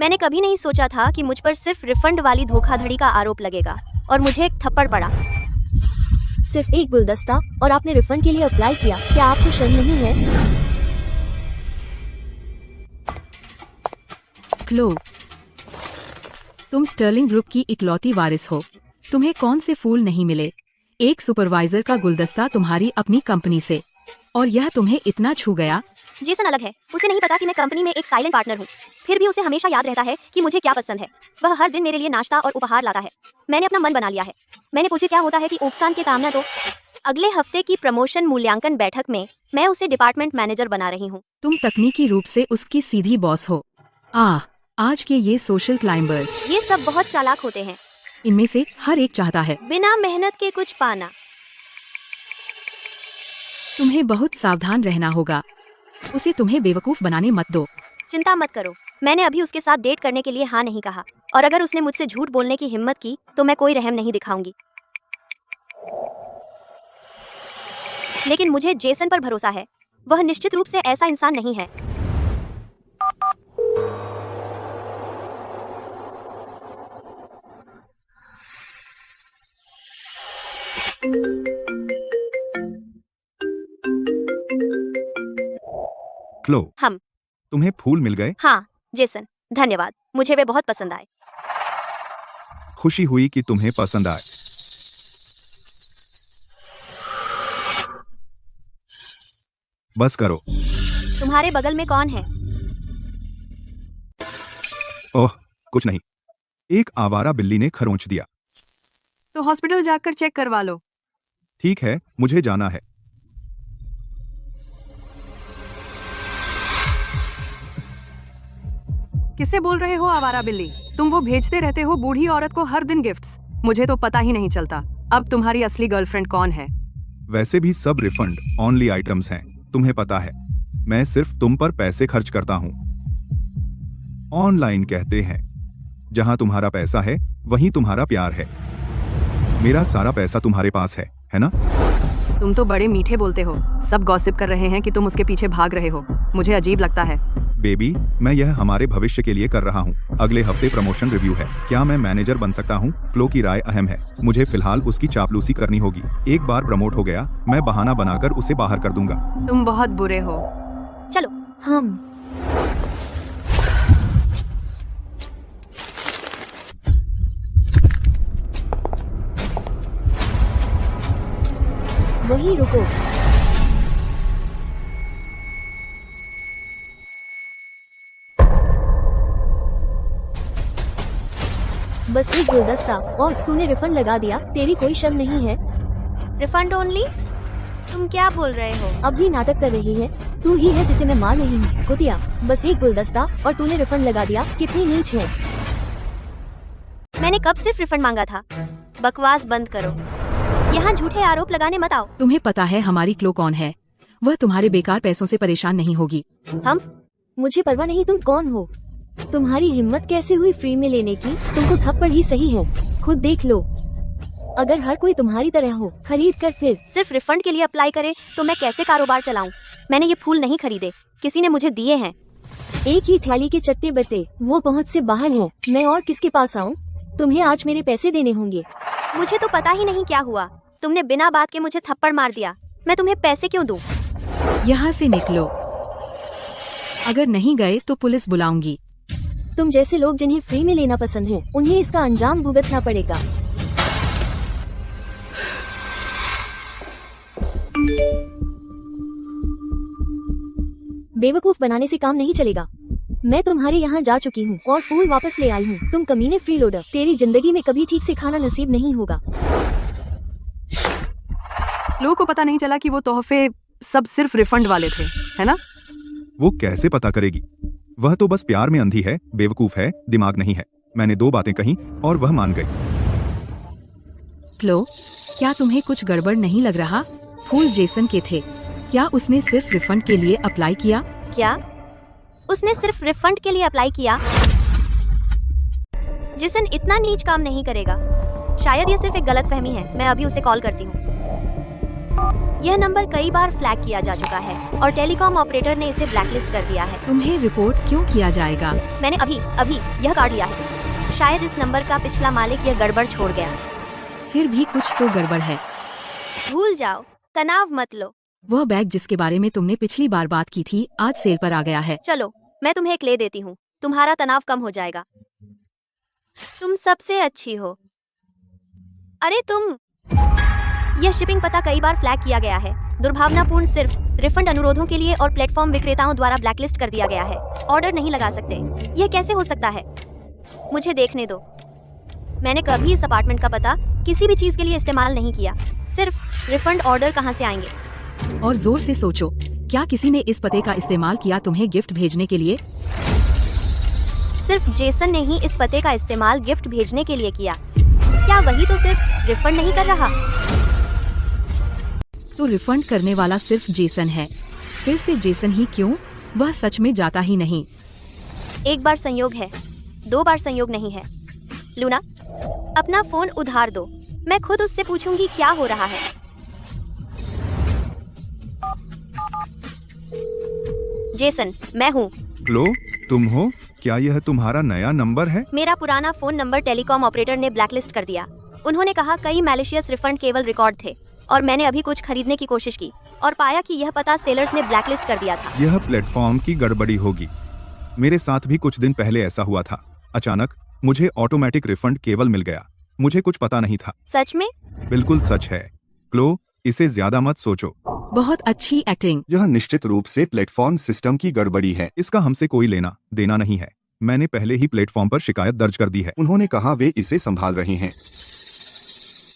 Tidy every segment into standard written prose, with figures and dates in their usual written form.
मैंने कभी नहीं सोचा था कि मुझ पर सिर्फ रिफंड वाली धोखाधड़ी का आरोप लगेगा और मुझे एक थप्पड़ पड़ा। सिर्फ एक गुलदस्ता और आपने रिफंड के लिए अप्लाई किया। क्या आपको शर्म नहीं है? क्लो, तुम स्टर्लिंग ग्रुप की इकलौती वारिस हो। तुम्हें कौन से फूल नहीं मिले? एक सुपरवाइजर का गुलदस्ता तुम्हारी अपनी कंपनी से, और यह तुम्हें इतना छू गया। जेसन अलग है, उसे नहीं पता कि मैं कंपनी में एक साइलेंट पार्टनर हूँ। फिर भी उसे हमेशा याद रहता है कि मुझे क्या पसंद है। वह हर दिन मेरे लिए नाश्ता और उपहार लाता है। मैंने अपना मन बना लिया है। मैंने पूछा क्या होता है कि उपसान के कामना तो अगले हफ्ते की प्रमोशन मूल्यांकन बैठक में मैं उसे डिपार्टमेंट मैनेजर बना रही हूँ। तुम तकनीकी रूप से उसकी सीधी बॉस हो। आज के ये सोशल क्लाइंबर्स, ये सब बहुत चालाक होते हैं। इनमें से हर एक चाहता है बिना मेहनत के कुछ पाना। तुम्हें बहुत सावधान रहना होगा। उसे तुम्हें बेवकूफ बनाने मत दो। चिंता मत करो, मैंने अभी उसके साथ डेट करने के लिए हाँ नहीं कहा, और अगर उसने मुझसे झूठ बोलने की हिम्मत की तो मैं कोई रहम नहीं दिखाऊंगी। लेकिन मुझे जेसन पर भरोसा है। वह निश्चित रूप से ऐसा इंसान नहीं है। क्लो, हम तुम्हें फूल मिल गए? हाँ जेसन, धन्यवाद। मुझे वे बहुत पसंद आए। खुशी हुई कि तुम्हें पसंद आए। बस करो। तुम्हारे बगल में कौन है? ओह, कुछ नहीं। एक आवारा बिल्ली ने खरोंच दिया। तो हॉस्पिटल जाकर चेक करवा लो। ठीक है, मुझे जाना है। किससे बोल रहे हो आवारा बिल्ली? तुम वो भेजते रहते हो बूढ़ी औरत को हर दिन गिफ्ट्स। मुझे तो पता ही नहीं चलता। अब तुम्हारी असली गर्लफ्रेंड कौन है? वैसे भी सब रिफंड ओनली आइटम्स हैं, तुम्हें पता है। मैं सिर्फ तुम पर पैसे खर्च करता हूँ। ऑनलाइन कहते हैं, जहां तुम्हारा पैसा है वहीं तुम्हारा प्यार है। मेरा सारा पैसा तुम्हारे पास है ना? तुम तो बड़े मीठे बोलते हो। सब गॉसिप कर रहे हैं कि तुम उसके पीछे भाग रहे हो। मुझे अजीब लगता है। बेबी, मैं यह हमारे भविष्य के लिए कर रहा हूँ। अगले हफ्ते प्रमोशन रिव्यू है। क्या मैं मैनेजर बन सकता हूँ? क्लो की राय अहम है। मुझे फिलहाल उसकी चापलूसी करनी होगी। एक बार प्रमोट हो गया, मैं बहाना बनाकर उसे बाहर कर दूंगा। तुम बहुत बुरे हो। चलो। हम वहीं रुको। बस एक गुलदस्ता और तूने रिफंड लगा दिया। तेरी कोई शर्म नहीं है? Refund only? तुम क्या बोल रहे हो? अब भी नाटक कर रही है। तू ही है जिसे मैं मार रही हूँ। कुतिया, बस एक गुलदस्ता और तूने रिफंड लगा दिया। कितनी नीच है। मैंने कब सिर्फ रिफंड मांगा था। बकवास बंद करो। यहाँ झूठे आरोप लगाने मत आओ। तुम्हें पता है हमारी क्लो कौन है? वह तुम्हारे बेकार पैसों से परेशान नहीं होगी। हम? मुझे परवाह नहीं तुम कौन हो। तुम्हारी हिम्मत कैसे हुई फ्री में लेने की? तुमको थप्पड़ ही सही है। खुद देख लो। अगर हर कोई तुम्हारी तरह हो, खरीद कर फिर सिर्फ रिफंड के लिए अप्लाई करे तो मैं कैसे कारोबार चलाऊं? मैंने ये फूल नहीं खरीदे, किसी ने मुझे दिए हैं। एक ही थाली के चट्टे बट्टे, वो पहुँच से बाहर है। मैं और किसके पास आऊँ? तुम्हें आज मेरे पैसे देने होंगे। मुझे तो पता ही नहीं क्या हुआ। तुमने बिना बात के मुझे थप्पड़ मार दिया। मैं तुम्हें पैसे क्यों दूं? यहाँ से निकलो। अगर नहीं गए तो पुलिस बुलाऊंगी। तुम जैसे लोग जिन्हें फ्री में लेना पसंद है, उन्हें इसका अंजाम भुगतना पड़ेगा। बेवकूफ बनाने से काम नहीं चलेगा। मैं तुम्हारे यहाँ जा चुकी हूँ और फूल वापस ले आई हूँ। तुम कमीने फ्री लोडर, तेरी जिंदगी में कभी ठीक से खाना नसीब नहीं होगा। लोगों को पता नहीं चला कि वो तोहफे सब सिर्फ रिफंड वाले थे, है ना? वो कैसे पता करेगी? वह तो बस प्यार में अंधी है, बेवकूफ है, दिमाग नहीं है। मैंने 2 बातें कही और वह मान गई। क्लो, क्या तुम्हें कुछ गड़बड़ नहीं लग रहा? फूल जेसन के थे। क्या उसने सिर्फ रिफंड के लिए अप्लाई किया? क्या उसने सिर्फ रिफंड के लिए अप्लाई किया? जेसन इतना नीच काम नहीं करेगा। शायद ये सिर्फ एक गलतफहमी है। मैं अभी उसे कॉल करती हूँ। यह नंबर कई बार फ्लैग किया जा चुका है और टेलीकॉम ऑपरेटर ने इसे ब्लैकलिस्ट कर दिया है। तुम्हें रिपोर्ट क्यों किया जाएगा? मैंने अभी यह कार्ड लिया है। शायद इस नंबर का पिछला मालिक यह गड़बड़ छोड़ गया। फिर भी कुछ तो गड़बड़ है। भूल जाओ, तनाव मत लो। वह बैग जिसके बारे में तुमने पिछली बार बात की थी आज सेल पर आ गया है। चलो मैं तुम्हें एक ले देती हूँ, तुम्हारा तनाव कम हो जाएगा। तुम सबसे अच्छी हो। अरे तुम, यह शिपिंग पता कई बार फ्लैग किया गया है। दुर्भावनापूर्ण, सिर्फ रिफंड अनुरोधों के लिए और प्लेटफॉर्म विक्रेताओं द्वारा ब्लैकलिस्ट कर दिया गया है। ऑर्डर नहीं लगा सकते। यह कैसे हो सकता है? मुझे देखने दो। मैंने कभी इस अपार्टमेंट का पता किसी भी चीज के लिए इस्तेमाल नहीं किया। सिर्फ रिफंड ऑर्डर कहाँ से आएंगे? और जोर से सोचो, क्या किसी ने इस पते का इस्तेमाल किया तुम्हें गिफ्ट भेजने के लिए? सिर्फ जेसन ने ही इस पते का इस्तेमाल गिफ्ट भेजने के लिए किया। क्या वही तो सिर्फ रिफंड नहीं कर रहा? तो रिफंड करने वाला सिर्फ जेसन है। फिर से जेसन ही क्यों? वह सच में जाता ही नहीं। एक बार संयोग है, 2 बार संयोग नहीं है। लूना, अपना फोन उधार दो। मैं खुद उससे पूछूंगी क्या हो रहा है। जेसन, मैं हूँ। क्लो, तुम हो? क्या यह तुम्हारा नया नंबर है? मेरा पुराना फोन नंबर टेलीकॉम ऑपरेटर ने ब्लैकलिस्ट कर दिया। उन्होंने कहा कई मैलिशियस रिफंड केवल रिकॉर्ड थे और मैंने अभी कुछ खरीदने की कोशिश की और पाया कि यह पता सेलर्स ने ब्लैकलिस्ट कर दिया था। यह प्लेटफॉर्म की गड़बड़ी होगी। मेरे साथ भी कुछ दिन पहले ऐसा हुआ था। अचानक मुझे ऑटोमेटिक रिफंड केवल मिल गया। मुझे कुछ पता नहीं था। सच में? बिल्कुल सच है। क्लो, इसे ज्यादा मत सोचो। बहुत अच्छी एक्टिंग। यह निश्चित रूप से प्लेटफॉर्म सिस्टम की गड़बड़ी है। इसका हमसे कोई लेना देना नहीं है। मैंने पहले ही प्लेटफॉर्म पर शिकायत दर्ज कर दी है। उन्होंने कहा वे इसे संभाल रहे हैं।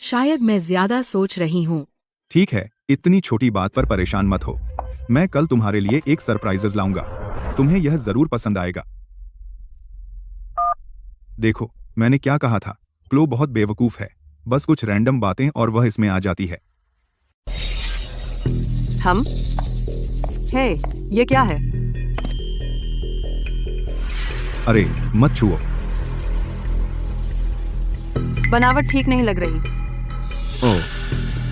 शायद मैं ज्यादा सोच रही हूँ। ठीक है, इतनी छोटी बात पर परेशान मत हो। मैं कल तुम्हारे लिए एक सरप्राइजेस लाऊंगा। तुम्हें यह जरूर पसंद आएगा। देखो, मैंने क्या कहा था। क्लो बहुत बेवकूफ है। बस कुछ रैंडम बातें और वह इसमें आ जाती है। हम? हे, ये क्या है? अरे मत छुओ। बनावट ठीक नहीं लग रही। ओह,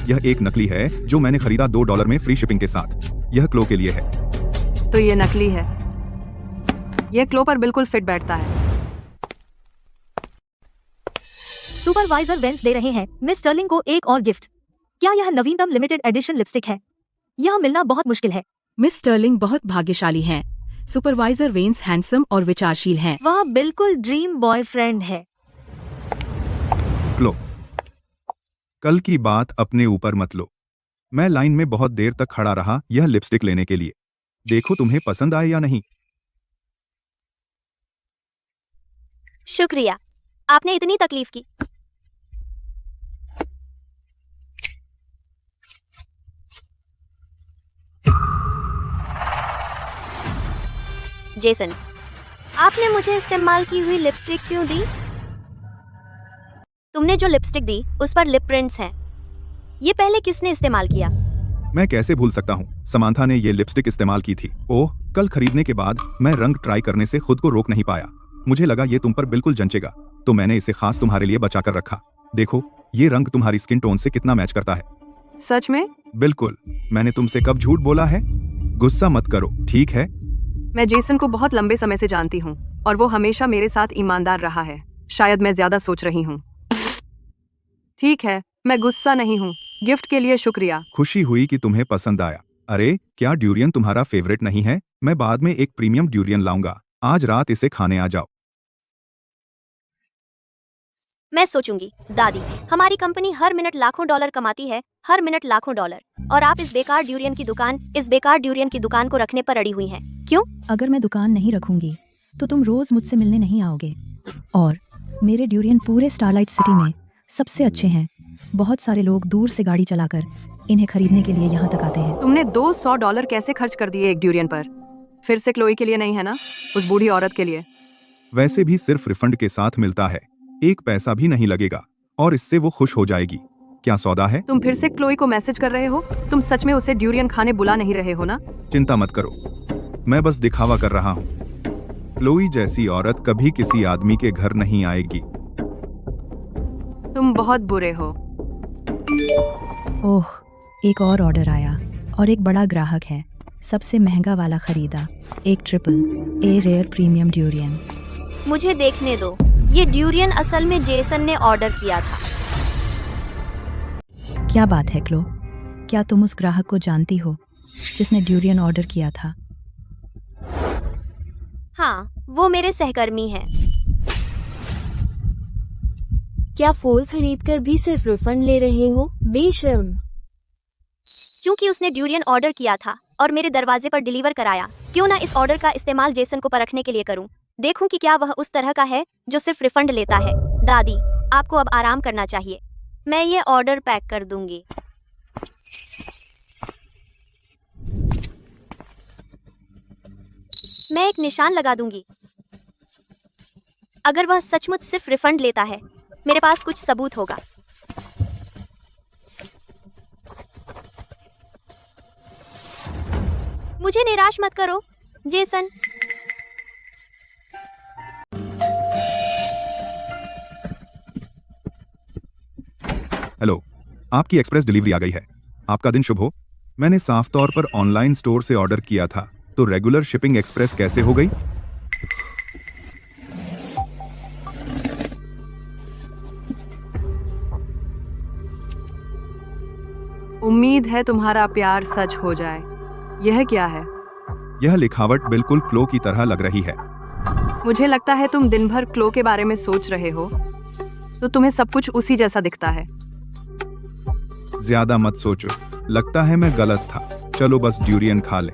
यह एक नकली है जो मैंने खरीदा $2 में फ्री शिपिंग के साथ। यह क्लो के लिए है। तो ये नकली है। ये क्लो पर बिल्कुल फिट बैठता है। सुपरवाइजर वेंस दे रहे हैं मिस स्टर्लिंग को एक और गिफ्ट। क्या यह नवीनतम लिमिटेड एडिशन लिपस्टिक है? यह मिलना बहुत मुश्किल है। मिस स्टर्लिंग बहुत भाग्यशाली हैं। सुपरवाइजर वेंस हैंडसम और विचारशील हैं। वह बिल्कुल ड्रीम बॉयफ्रेंड है। क्लो, कल की बात अपने ऊपर मत लो। मैं लाइन में बहुत देर तक खड़ा रहा यह लिपस्टिक लेने के लिए। देखो तुम्हें पसंद आए या नहीं। शुक्रिया, आपने इतनी तकलीफ की। जेसन, आपने मुझे इस्तेमाल की हुई लिपस्टिक क्यों दी? तुमने जो लिपस्टिक दी उस पर लिप प्रिंट्स हैं। ये पहले किसने इस्तेमाल किया? मैं कैसे भूल सकता हूँ। समांथा ने ये लिपस्टिक इस्तेमाल की थी। ओह, कल खरीदने के बाद मैं रंग ट्राई करने से खुद को रोक नहीं पाया। मुझे लगा ये तुम पर बिल्कुल जंचेगा, तो मैंने इसे खास तुम्हारे लिए बचा कर रखा। देखो, ये रंग तुम्हारी स्किन टोन से कितना मैच करता है। सच में? बिल्कुल। मैंने तुमसे कब झूठ बोला है? गुस्सा मत करो, ठीक है? मैं जेसन को बहुत लंबे समय से जानती हूँ और वो हमेशा मेरे साथ ईमानदार रहा है। शायद मैं ज्यादा सोच रही हूँ। ठीक है, मैं गुस्सा नहीं हूँ। गिफ्ट के लिए शुक्रिया। खुशी हुई कि तुम्हें पसंद आया। अरे, क्या ड्यूरियन तुम्हारा फेवरेट नहीं है? मैं बाद में एक प्रीमियम ड्यूरियन लाऊंगा। आज रात इसे खाने आ जाओ। मैं सोचूंगी। दादी, हमारी कंपनी हर मिनट लाखों डॉलर कमाती है, हर मिनट लाखों डॉलर, और आप इस बेकार ड्यूरियन की दुकान को रखने पर अड़ी हुई हैं। क्यों? अगर मैं दुकान नहीं रखूंगी तो तुम रोज मुझसे मिलने नहीं आओगे। और मेरे ड्यूरियन पूरे स्टारलाइट सिटी में सबसे अच्छे हैं। बहुत सारे लोग दूर से गाड़ी चलाकर इन्हें खरीदने के लिए यहाँ तक आते हैं। तुमने $200 कैसे खर्च कर दिए एक ड्यूरियन पर? फिर से क्लोई के लिए नहीं है ना? उस बूढ़ी औरत के लिए। वैसे भी सिर्फ रिफंड के साथ मिलता है। एक पैसा भी नहीं लगेगा और इससे वो खुश हो जाएगी। क्या सौदा है? तुम फिर से क्लोई को मैसेज कर रहे हो? तुम सच में उसे ड्यूरियन खाने बुला नहीं रहे हो ना? चिंता मत करो, मैं बस दिखावा कर रहा हूँ। क्लोई जैसी औरत कभी किसी आदमी के घर नहीं आएगी। तुम बहुत बुरे हो। ओह, एक और ऑर्डर आया और एक बड़ा ग्राहक है, सबसे महंगा वाला खरीदा, एक triple A rare premium durian. मुझे देखने दो, ये ड्यूरियन असल में जेसन ने ऑर्डर किया था। क्या बात है क्लो, क्या तुम उस ग्राहक को जानती हो जिसने ड्यूरियन ऑर्डर किया था? हाँ, वो मेरे सहकर्मी हैं। क्या फूल खरीद कर भी सिर्फ रिफंड ले रहे हो? बेशर्म। क्योंकि उसने ड्यूरियन ऑर्डर किया था और मेरे दरवाजे पर डिलीवर कराया, क्यों ना इस ऑर्डर का इस्तेमाल जेसन को परखने के लिए करूं, देखूं कि क्या वह उस तरह का है जो सिर्फ रिफंड लेता है। दादी, आपको अब आराम करना चाहिए। मैं ये ऑर्डर पैक कर दूंगी। मैं एक निशान लगा दूंगी। अगर वह सचमुच सिर्फ रिफंड लेता है, मेरे पास कुछ सबूत होगा। मुझे निराश मत करो, जेसन। हेलो, आपकी एक्सप्रेस डिलीवरी आ गई है। आपका दिन शुभ हो। मैंने साफ तौर पर ऑनलाइन स्टोर से ऑर्डर किया था, तो रेगुलर शिपिंग एक्सप्रेस कैसे हो गई? उम्मीद है तुम्हारा प्यार सच हो जाए। यह क्या है? यह लिखावट बिल्कुल क्लो की तरह लग रही है। मुझे लगता है तुम दिन भर क्लो के बारे में सोच रहे हो, तो तुम्हें सब कुछ उसी जैसा दिखता है। ज्यादा मत सोचो, लगता है मैं गलत था। चलो बस ड्यूरियन खा ले।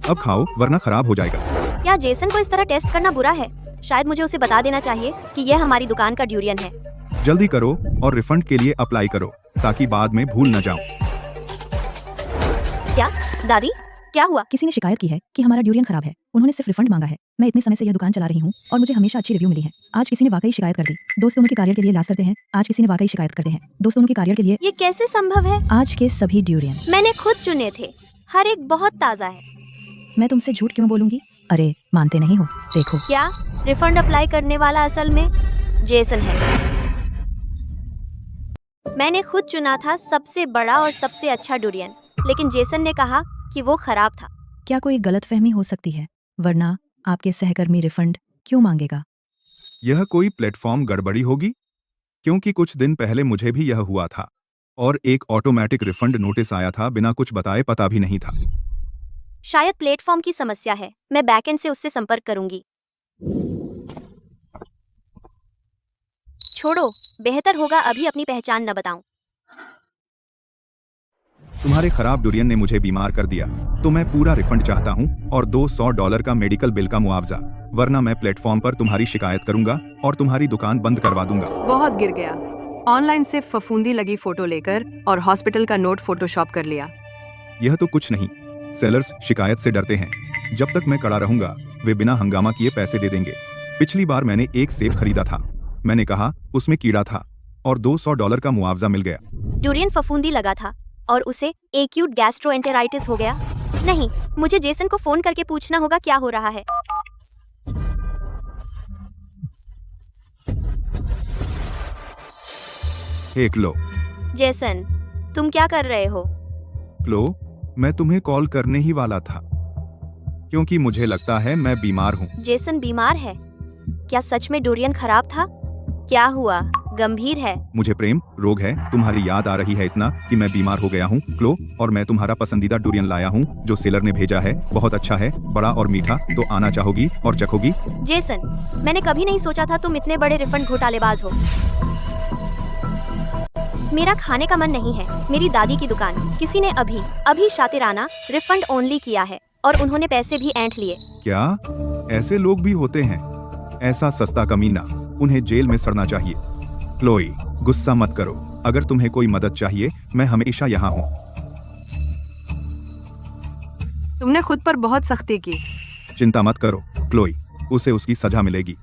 अब खाओ वरना खराब हो जाएगा। क्या जेसन को इस तरह टेस्ट करना बुरा है? शायद मुझे उसे बता देना चाहिए कि यह हमारी दुकान का ड्यूरियन है। जल्दी करो और रिफंड के लिए अप्लाई करो, ताकि बाद में भूल न जाऊं। क्या दादी, क्या हुआ? किसी ने शिकायत की है कि हमारा ड्यूरियन खराब है। उन्होंने सिर्फ रिफंड मांगा है। मैं इतने समय से यह दुकान चला रही हूँ और मुझे हमेशा अच्छी रिव्यू मिली है। आज किसी ने वाकई शिकायत कर दी। दोस्तों उनके कार्य के लिए लाश करते हैं। आज किसी ने वाकई शिकायत करते हैं। दोस्तों उनके कार्य के लिए ये कैसे संभव है? आज के सभी ड्यूरियन मैंने खुद चुने थे। हर एक बहुत ताज़ा है। मैं तुमसे झूठ क्यों बोलूंगी? अरे मानते नहीं हो, देखो। क्या रिफंड अप्लाई करने वाला असल में जेसन है? मैंने खुद चुना था सबसे बड़ा और सबसे अच्छा ड्यूरियन, लेकिन जेसन ने कहा कि वो खराब था। क्या कोई गलतफहमी हो सकती है? वरना आपके सहकर्मी रिफंड क्यों मांगेगा? यह कोई प्लेटफॉर्म गड़बड़ी होगी, क्योंकि कुछ दिन पहले मुझे भी यह हुआ था और एक ऑटोमेटिक रिफंड नोटिस आया था बिना कुछ बताए। पता भी नहीं था। शायद प्लेटफॉर्म की समस्या है। मैं बैकएंड से उससे संपर्क करूंगी। छोड़ो, बेहतर होगा अभी अपनी पहचान न बताऊं। तुम्हारे खराब ड्यूरियन ने मुझे बीमार कर दिया, तो मैं पूरा रिफंड चाहता हूँ और $200 का मेडिकल बिल का मुआवजा, वरना मैं प्लेटफॉर्म पर तुम्हारी शिकायत करूंगा और तुम्हारी दुकान बंद करवा दूंगा। बहुत गिर गया। ऑनलाइन से फफूंदी लगी फोटो लेकर और हॉस्पिटल का नोट फोटोशॉप कर लिया। यह तो कुछ नहीं। सेलर्स शिकायत से डरते हैं। जब तक मैं कड़ा रहूंगा, वे बिना हंगामा किए पैसे दे देंगे। पिछली बार मैंने एक सेब खरीदा था। मैंने कहा उसमें कीड़ा था और $200 का मुआवजा मिल गया। ड्यूरियन फफूंदी लगा था और उसे एक्यूट गैस्ट्रोएंटेराइटिस हो गया। नहीं, मुझे जेसन को फोन करके पूछना होगा क्या हो रहा है। हे क्लो। जेसन, तुम क्या कर रहे हो? क्लो, मैं तुम्हें कॉल करने ही वाला था, क्योंकि मुझे लगता है मैं बीमार हूँ। जेसन बीमार है? क्या सच में ड्यूरियन खराब था? क्या हुआ? गंभीर है? मुझे प्रेम रोग है। तुम्हारी याद आ रही है इतना कि मैं बीमार हो गया हूँ क्लो, और मैं तुम्हारा पसंदीदा ड्यूरियन लाया हूँ जो सेलर ने भेजा है। बहुत अच्छा है, बड़ा और मीठा। तो आना चाहोगी और चखोगी? जेसन, मैंने कभी नहीं सोचा था तुम इतने बड़े रिफंड घोटालेबाज हो। मेरा खाने का मन नहीं है। मेरी दादी की दुकान किसी ने अभी शातिराना रिफंड ओनली किया है और उन्होंने पैसे भी ऐंठ लिए। क्या ऐसे लोग भी होते हैं? ऐसा सस्ता कमीना, उन्हें जेल में सड़ना चाहिए। क्लोई, गुस्सा मत करो। अगर तुम्हें कोई मदद चाहिए, मैं हमेशा यहाँ हूँ। तुमने खुद पर बहुत सख्ती की। चिंता मत करो क्लोई, उसे उसकी सजा मिलेगी।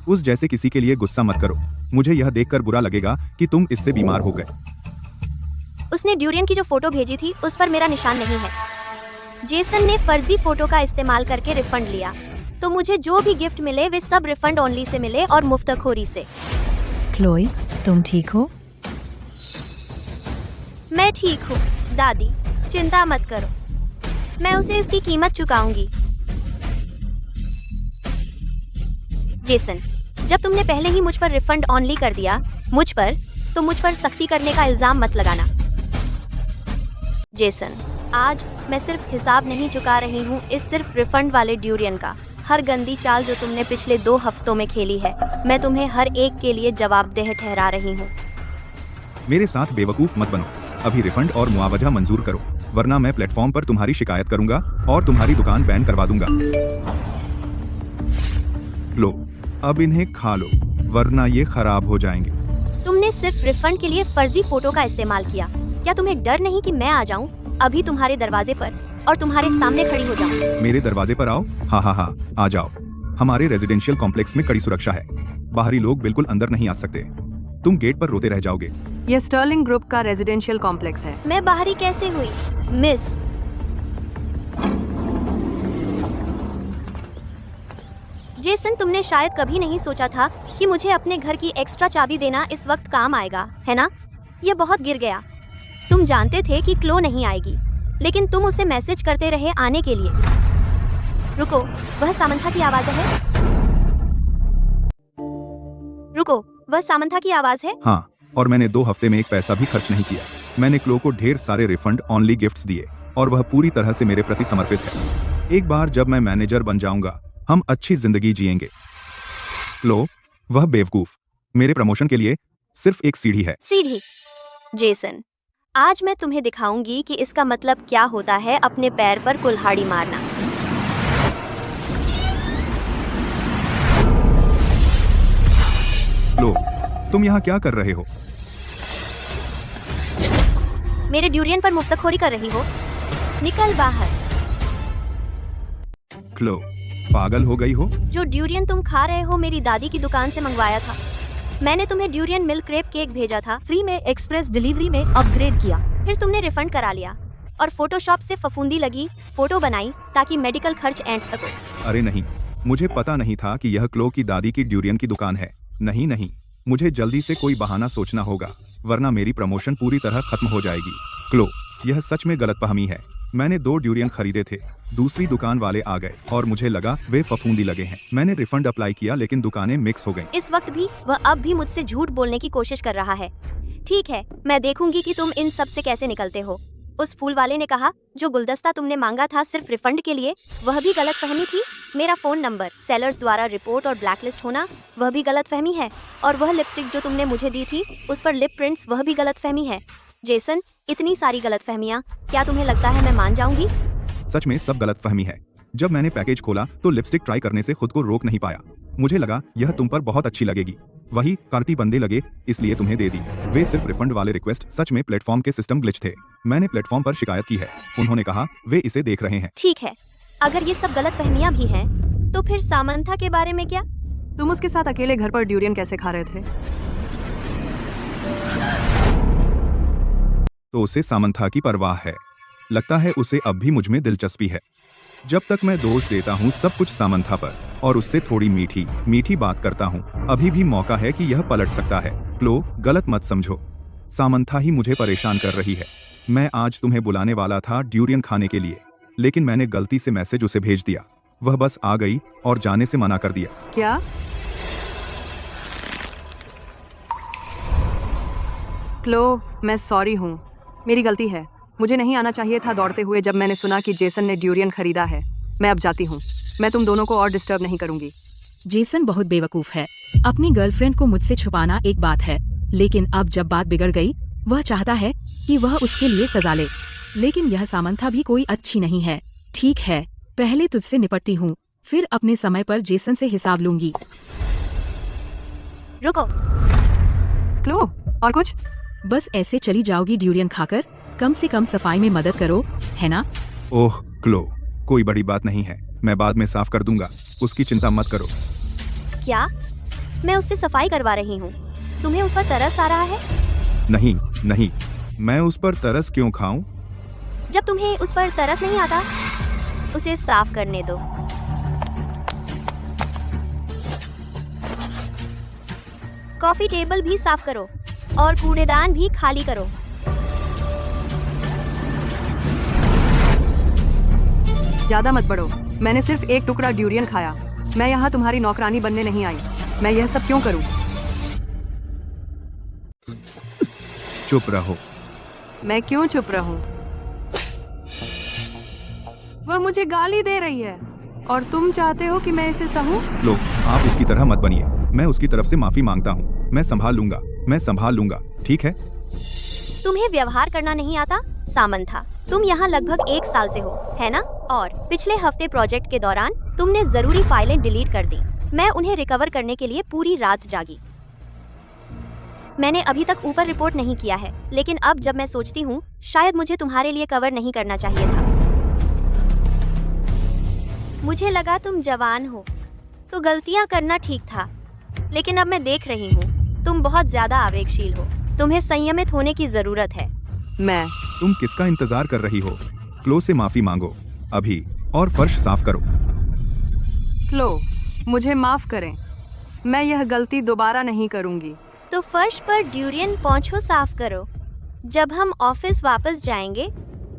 उस जैसे किसी के लिए गुस्सा मत करो। मुझे यह देखकर बुरा लगेगा कि तुम इससे बीमार हो गए। उसने ड्यूरियन की जो फोटो भेजी थी उस पर मेरा निशान नहीं है। जेसन ने फर्जी फोटो का इस्तेमाल करके रिफंड लिया, तो मुझे जो भी गिफ्ट मिले वे सब रिफंड ओनली से मिले और मुफ्तखोरी से। क्लोई, तुम ठीक हो? मैं मैं ठीक हूँ दादी, चिंता मत करो, मैं उसे इसकी कीमत चुकाऊंगी। जेसन, जब तुमने पहले ही मुझ पर रिफंड ऑनली कर दिया, मुझ पर सख्ती करने का इल्जाम मत लगाना। जेसन, आज मैं सिर्फ हिसाब नहीं चुका रही हूँ इस सिर्फ रिफंड वाले ड्यूरियन का। हर गंदी चाल जो तुमने पिछले 2 हफ्तों में खेली है, मैं तुम्हें हर एक के लिए जवाबदेह ठहरा रही हूँ। मेरे साथ बेवकूफ मत बनो। अभी रिफंड और मुआवजा मंजूर करो, वरना मैं प्लेटफॉर्म पर तुम्हारी शिकायत करूंगा और तुम्हारी दुकान बैन करवा दूंगा। लो, अब इन्हें खा लो, वरना ये खराब हो जाएंगे। तुमने सिर्फ रिफंड के लिए फर्जी फोटो का इस्तेमाल किया। क्या तुम्हें डर नहीं कि मैं आ जाऊं अभी तुम्हारे दरवाजे पर और तुम्हारे सामने खड़ी हो जाऊं? मेरे दरवाजे पर आओ? हाँ, आ जाओ। हमारे रेजिडेंशियल कॉम्प्लेक्स में कड़ी सुरक्षा है, बाहरी लोग बिल्कुल अंदर नहीं आ सकते। तुम गेट पर रोते रह जाओगे। यह स्टर्लिंग ग्रुप का रेजिडेंशियल कॉम्प्लेक्स है। मैं बाहरी कैसे हुई, मिस? जेसन, तुमने शायद कभी नहीं सोचा था कि मुझे अपने घर की एक्स्ट्रा चाबी देना इस वक्त काम आएगा, है ना? यह बहुत गिर गया। तुम जानते थे कि क्लो नहीं आएगी, लेकिन तुम उसे मैसेज करते रहे आने के लिए। रुको, वह सामंथा की आवाज है? रुको, वह सामंथा की आवाज है? हाँ, और मैंने 2 हफ्ते में एक पैसा भी खर्च नहीं किया। मैंने क्लो को ढेर सारे रिफंड ऑनली गिफ्ट्स दिए और वह पूरी तरह से मेरे प्रति समर्पित है। एक बार जब मैं मैनेजर बन जाऊंगा, हम अच्छी जिंदगी जिएंगे। क्लो, वह बेवकूफ, मेरे प्रमोशन के लिए सिर्फ एक सीढ़ी है। सीढ़ी? जेसन, आज मैं तुम्हें दिखाऊंगी कि इसका मतलब क्या होता है अपने पैर पर कुल्हाड़ी मारना। लो, तुम यहाँ क्या कर रहे हो? मेरे ड्यूरियन पर मुफ्तखोरी कर रही हो? निकल बाहर। क्लो, पागल हो गई हो? जो ड्यूरियन तुम खा रहे हो मेरी दादी की दुकान से मंगवाया था। मैंने तुम्हें ड्यूरियन मिल्क क्रेप केक भेजा था, फ्री में एक्सप्रेस डिलीवरी में अपग्रेड किया। फिर तुमने रिफंड करा लिया और फोटोशॉप से फफूंदी लगी फोटो बनाई ताकि मेडिकल खर्च ऐंठ सको। अरे नहीं, मुझे पता नहीं था कि यह क्लो की दादी की ड्यूरियन की दुकान है। नहीं, मुझे जल्दी से कोई बहाना सोचना होगा, वरना मेरी प्रमोशन पूरी तरह खत्म हो जाएगी। क्लो, यह सच में गलतफहमी है। मैंने 2 ड्यूरियन खरीदे थे, दूसरी दुकान वाले आ गए और मुझे लगा वे फफूंदी लगे हैं। मैंने रिफंड अप्लाई किया, लेकिन दुकानें मिक्स हो गईं। इस वक्त भी वह अब भी मुझसे झूठ बोलने की कोशिश कर रहा है। ठीक है, मैं देखूंगी कि तुम इन सब से कैसे निकलते हो। उस फूल वाले ने कहा जो गुलदस्ता तुमने मांगा था सिर्फ रिफंड के लिए, वह भी गलतफहमी थी। मेरा फोन नंबर, सेलर्स द्वारा रिपोर्ट और ब्लैकलिस्ट होना, वह भी गलतफहमी है। और वह लिपस्टिक जो तुमने मुझे दी थी उस पर लिप प्रिंट्स, वह भी गलतफहमी है। जेसन, इतनी सारी गलतफहमियां, क्या तुम्हें लगता है मैं मान जाऊंगी? सच में सब गलतफहमी है। जब मैंने पैकेज खोला तो लिपस्टिक ट्राई करने से खुद को रोक नहीं पाया। मुझे लगा यह तुम पर बहुत अच्छी लगेगी, वही कार्ती बंदे लगे, इसलिए तुम्हें दे दी। वे सिर्फ रिफंड वाले रिक्वेस्ट। सच में प्लेटफॉर्म के सिस्टम ग्लिच थे। मैंने प्लेटफॉर्म पर शिकायत की है, उन्होंने कहा वे इसे देख रहे हैं। ठीक है, अगर ये सब गलतफहमियां भी हैं, तो फिर सामंथा के बारे में क्या? तुम उसके साथ अकेले घर पर ड्यूरियन कैसे खा रहे थे? तो उसे सामंथा की परवाह है। लगता है उसे अब भी मुझ में दिलचस्पी है। जब तक मैं दोष देता हूँ सब कुछ सामंथा पर और उससे थोड़ी मीठी बात करता हूँ, अभी भी मौका है कि यह पलट सकता है। क्लो, गलत मत समझो, सामंथा ही मुझे परेशान कर रही है। मैं आज तुम्हें बुलाने वाला था ड्यूरियन खाने के लिए, लेकिन मैंने गलती से मैसेज उसे भेज दिया। वह बस आ गई और जाने से मना कर दिया। क्या? क्लो, मैं सॉरी हूँ, मेरी गलती है। मुझे नहीं आना चाहिए था दौड़ते हुए जब मैंने सुना कि जेसन ने ड्यूरियन खरीदा है। मैं अब जाती हूँ, मैं तुम दोनों को और डिस्टर्ब नहीं करूंगी। जेसन बहुत बेवकूफ है। अपनी गर्लफ्रेंड को मुझसे छुपाना एक बात है, लेकिन अब जब बात बिगड़ गई, वह चाहता है कि वह उसके लिए सजा ले। लेकिन यह सामंथा भी कोई अच्छी नहीं है। ठीक है, पहले तुझसे निपटती हूँ, फिर अपने समय पर जेसन से हिसाब लूंगी। रुको। क्लो, और कुछ? बस ऐसे चली जाओगी ड्यूरियन खाकर? कम से कम सफाई में मदद करो, है ना? ओह क्लो, कोई बड़ी बात नहीं है, मैं बाद में साफ कर दूंगा, उसकी चिंता मत करो। क्या? मैं उससे सफाई करवा रही हूँ, तुम्हें उस पर तरस आ रहा है? नहीं, मैं उस पर तरस क्यों खाऊं? जब तुम्हें उस पर तरस नहीं आता, उसे साफ करने दो। कॉफी टेबल भी साफ करो और कूड़ेदान भी खाली करो। ज्यादा मत बढ़ो। मैंने सिर्फ एक टुकड़ा ड्यूरियन खाया। मैं यहाँ तुम्हारी नौकरानी बनने नहीं आई। मैं यह सब क्यों करूँ? चुप रहो। मैं क्यों चुप रहूं? वह मुझे गाली दे रही है और तुम चाहते हो कि मैं इसे सहूं? लो, आप उसकी तरह मत बनिए। मैं उसकी तरफ से माफी मांगता हूँ। मैं संभाल लूंगा, ठीक है? तुम्हें व्यवहार करना नहीं आता, सामंथा। तुम यहाँ लगभग 1 साल से हो, है ना? और पिछले हफ्ते प्रोजेक्ट के दौरान तुमने जरूरी फाइलें डिलीट कर दी। मैं उन्हें रिकवर करने के लिए पूरी रात जागी। मैंने अभी तक ऊपर रिपोर्ट नहीं किया है, लेकिन अब जब मैं सोचती हूँ, शायद मुझे तुम्हारे लिए कवर नहीं करना चाहिए था। मुझे लगा तुम जवान हो, तो गलतियाँ करना ठीक था, लेकिन अब मैं देख रही हूँ तुम बहुत ज्यादा आवेगशील हो। तुम्हें संयमित होने की जरूरत है। तुम किसका इंतजार कर रही हो? क्लो से माफी मांगो अभी, और फर्श साफ करो। क्लो, मुझे माफ करें। मैं यह गलती दोबारा नहीं करूंगी। तो फर्श पर ड्यूरियन पोंछो साफ करो। जब हम ऑफिस वापस जाएंगे,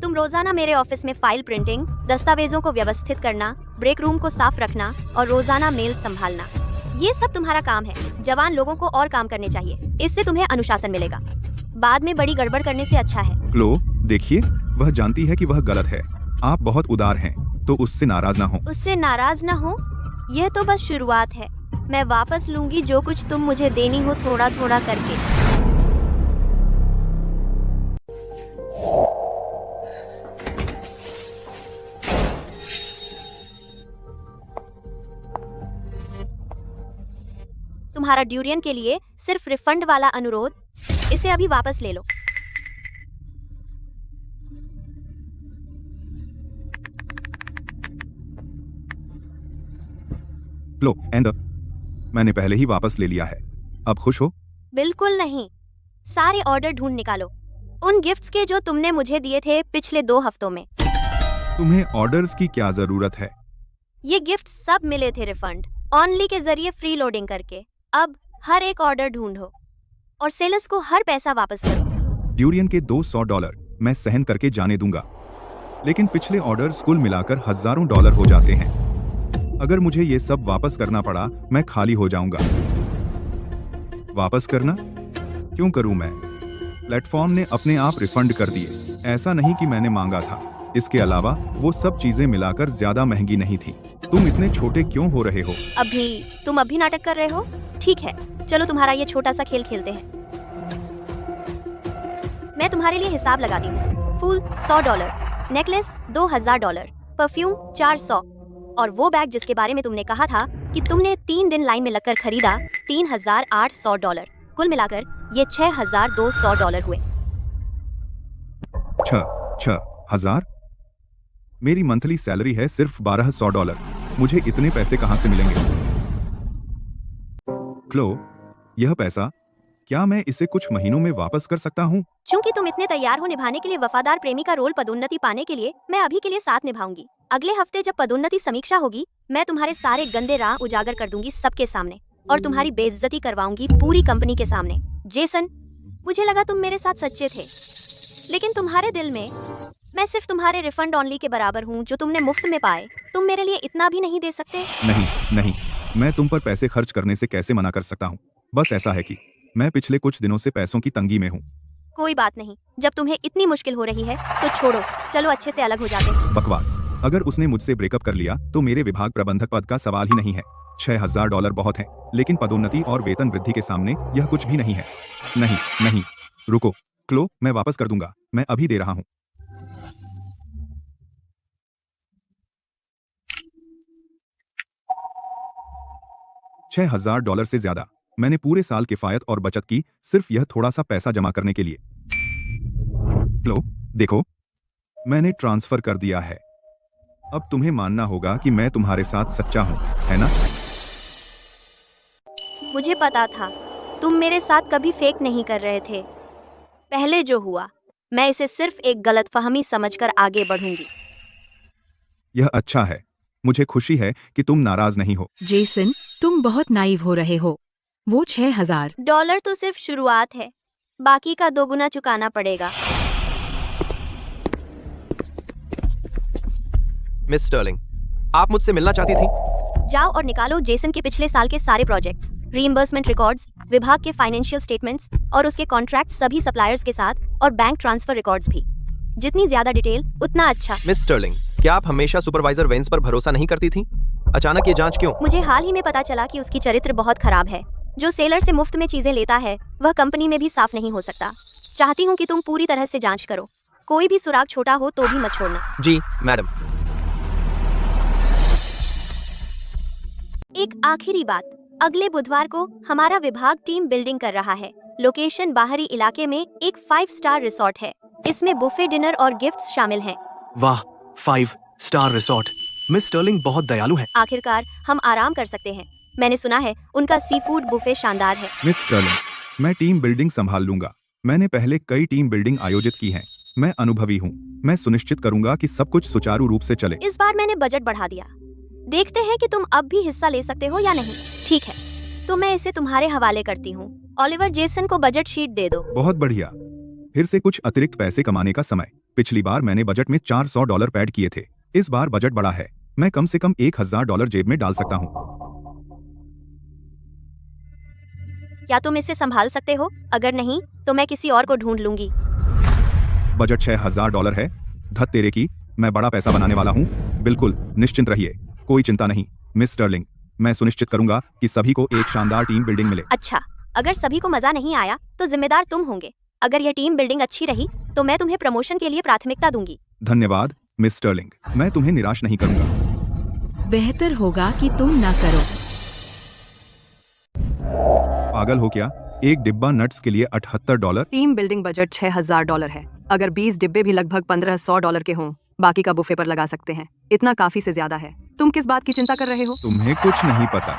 तुम रोजाना मेरे ऑफिस में फाइल प्रिंटिंग, दस्तावेजों को व्यवस्थित करना, ब्रेक रूम को साफ रखना और रोजाना मेल संभालना। ये सब तुम्हारा काम है। जवान लोगों को और काम करने चाहिए, इससे तुम्हें अनुशासन मिलेगा। बाद में बड़ी गड़बड़ करने से अच्छा है। क्लो, देखिए, वह जानती है कि वह गलत है। आप बहुत उदार हैं, तो उससे नाराज ना हो। उससे नाराज ना हो, यह तो बस शुरुआत है। मैं वापस लूंगी जो कुछ तुम मुझे देनी हो, थोड़ा थोड़ा करके। तुम्हारा ड्यूरियन के लिए सिर्फ रिफंड वाला अनुरोध, इसे अभी वापस ले लो। लो, एंड मैंने पहले ही वापस ले लिया है। अब खुश हो? बिल्कुल नहीं। सारे ऑर्डर ढूंढ निकालो, उन गिफ्ट्स के जो तुमने मुझे दिए थे पिछले 2 हफ्तों में। तुम्हें ऑर्डर्स की क्या जरूरत है? ये गिफ्ट सब मिले थे रिफंड ऑनली के जरिए, फ्री लोडिंग करके। अब हर एक ऑर्डर ढूंढो और सेलर्स को हर पैसा वापस करो। ड्यूरियन के $200 मैं सहन करके जाने दूंगा, लेकिन पिछले ऑर्डर्स कुल मिलाकर हजारों डॉलर हो जाते हैं। अगर मुझे ये सब वापस करना पड़ा, मैं खाली हो जाऊंगा। वापस करना क्यों करूं मैं? प्लेटफॉर्म ने अपने आप रिफंड कर दिए। ऐसा नहीं कि मैंने मांगा था। इसके अलावा वो सब चीजें मिलाकर ज्यादा महंगी नहीं थी। तुम इतने छोटे क्यों हो रहे हो? तुम अभी नाटक कर रहे हो? ठीक है, चलो तुम्हारा ये छोटा सा खेल खेलते हैं। मैं तुम्हारे लिए हिसाब लगाती हूँ। फूल $100, नेकलेस $2000, परफ्यूम $400 और वो बैग जिसके बारे में तुमने कहा था कि तुमने 3 दिन लाइन में लगकर खरीदा, $3800। कुल मिलाकर ये $6200 हुए। 6,000? मेरी मंथली सैलरी है सिर्फ $1200। मुझे इतने पैसे कहाँ से मिलेंगे? क्लो, यह पैसा, क्या मैं इसे कुछ महीनों में वापस कर सकता हूँ? चूंकि तुम इतने तैयार हो निभाने के लिए वफादार प्रेमी का रोल पदोन्नति पाने के लिए, मैं अभी के लिए साथ निभाऊंगी। अगले हफ्ते जब पदोन्नति समीक्षा होगी, मैं तुम्हारे सारे गंदे राह उजागर कर दूंगी सबके सामने और तुम्हारी बेइज्जती करवाऊंगी पूरी कंपनी के सामने। जेसन, मुझे लगा तुम मेरे साथ सच्चे थे, लेकिन तुम्हारे दिल में मैं सिर्फ तुम्हारे रिफंड ऑनली के बराबर हूँ जो तुमने मुफ्त में पाए। तुम मेरे लिए इतना भी नहीं दे सकते? नहीं, मैं तुम पर पैसे खर्च करने से कैसे मना कर सकता हूँ? बस ऐसा है कि मैं पिछले कुछ दिनों से पैसों की तंगी में हूँ। कोई बात नहीं, जब तुम्हें इतनी मुश्किल हो रही है तो छोड़ो, चलो अच्छे से अलग हो जाते हैं। बकवास। अगर उसने मुझसे ब्रेकअप कर लिया तो मेरे विभाग प्रबंधक पद का सवाल ही नहीं है। $6000 बहुत है, लेकिन पदोन्नति और वेतन वृद्धि के सामने यह कुछ भी नहीं है। नहीं, रुको क्लो, मैं वापस कर दूंगा। मैं अभी दे रहा हूँ। $6000 से ज्यादा मैंने पूरे साल किफायत और बचत की, सिर्फ यह थोड़ा सा पैसा जमा करने के लिए। क्लो, देखो, मैंने ट्रांसफर कर दिया है। अब तुम्हें मानना होगा कि मैं तुम्हारे साथ सच्चा हूँ, है ना? मुझे पता था तुम मेरे साथ कभी फेक नहीं कर रहे थे। पहले जो हुआ, मैं इसे सिर्फ एक गलतफहमी समझकर आगे बढ़ूंगी। यह अच्छा है। मुझे खुशी है कि तुम नाराज नहीं हो। जेसन, तुम बहुत नाइव हो रहे हो। वो $6000 तो सिर्फ शुरुआत है, बाकी का 2 गुना चुकाना पड़ेगा। मिस स्टर्लिंग, आप मुझसे मिलना चाहती थी? जाओ और निकालो जेसन के पिछले साल के सारे प्रोजेक्ट्स, रीइंबर्समेंट रिकॉर्ड्स, विभाग के फाइनेंशियल स्टेटमेंट्स और उसके कॉन्ट्रैक्ट सभी सप्लायर्स के साथ और बैंक ट्रांसफर रिकॉर्ड्स भी। जितनी ज्यादा डिटेल उतना अच्छा। मिस स्टर्लिंग, क्या आप हमेशा सुपरवाइजर वेंस पर भरोसा नहीं करती थी? अचानक ये जांच क्यों? मुझे हाल ही में पता चला कि उसकी चरित्र बहुत खराब है। जो सेलर से मुफ्त में चीजें लेता है वह कंपनी में भी साफ नहीं हो सकता। चाहती हूँ कि तुम पूरी तरह से जांच करो, कोई भी सुराग छोटा हो तो भी मत छोड़ना। जी मैडम। एक आखिरी बात, अगले बुधवार को हमारा विभाग टीम बिल्डिंग कर रहा है। लोकेशन बाहरी इलाके में एक 5 स्टार रिसोर्ट है। इसमें बुफे डिनर और गिफ्ट्स शामिल हैं। वाह, 5 स्टार रिसोर्ट। मिस स्टर्लिंग बहुत दयालु है। आखिरकार हम आराम कर सकते हैं। मैंने सुना है उनका सी फूड बुफे शानदार है। मिस स्टर्लिंग, मैं टीम बिल्डिंग संभाल लूंगा। मैंने पहले कई टीम बिल्डिंग आयोजित की हैं। मैं अनुभवी हूँ। मैं सुनिश्चित करूंगा कि सब कुछ सुचारू रूप से चले। इस बार मैंने बजट बढ़ा दिया। देखते हैं कि तुम अब भी हिस्सा ले सकते हो या नहीं। ठीक है, तो मैं इसे तुम्हारे हवाले करती हूँ। ओलिवर, जेसन को बजट शीट दे दो। बहुत बढ़िया। फिर से कुछ अतिरिक्त पैसे कमाने का समय। पिछली बार मैंने बजट में $400 पैड किए थे। इस बार बजट बड़ा है। मैं कम से कम $1000 जेब में डाल सकता हूँ। क्या तुम इसे संभाल सकते हो? अगर नहीं तो मैं किसी और को ढूंढ लूंगी। बजट $6000 है। धत तेरे की, मैं बड़ा पैसा बनाने वाला हूँ। बिल्कुल निश्चिंत रहिए, कोई चिंता नहीं। मिस स्टर्लिंग, मैं सुनिश्चित करूंगा कि सभी को एक शानदार टीम बिल्डिंग मिले। अच्छा, अगर सभी को मजा नहीं आया तो जिम्मेदार तुम होंगे। अगर यह टीम बिल्डिंग अच्छी रही तो मैं तुम्हें प्रमोशन के लिए प्राथमिकता दूंगी। धन्यवाद मिस स्टर्लिंग, मैं तुम्हें निराश नहीं करूंगा। बेहतर होगा कि तुम ना करो। पागल हो क्या? एक डिब्बा नट्स के लिए $78। टीम बिल्डिंग बजट $6000 है। अगर 20 डिब्बे भी लगभग $1500 के हों, बाकी का बुफे पर लगा सकते हैं। इतना काफी से ज्यादा है। तुम किस बात की चिंता कर रहे हो? तुम्हें कुछ नहीं पता,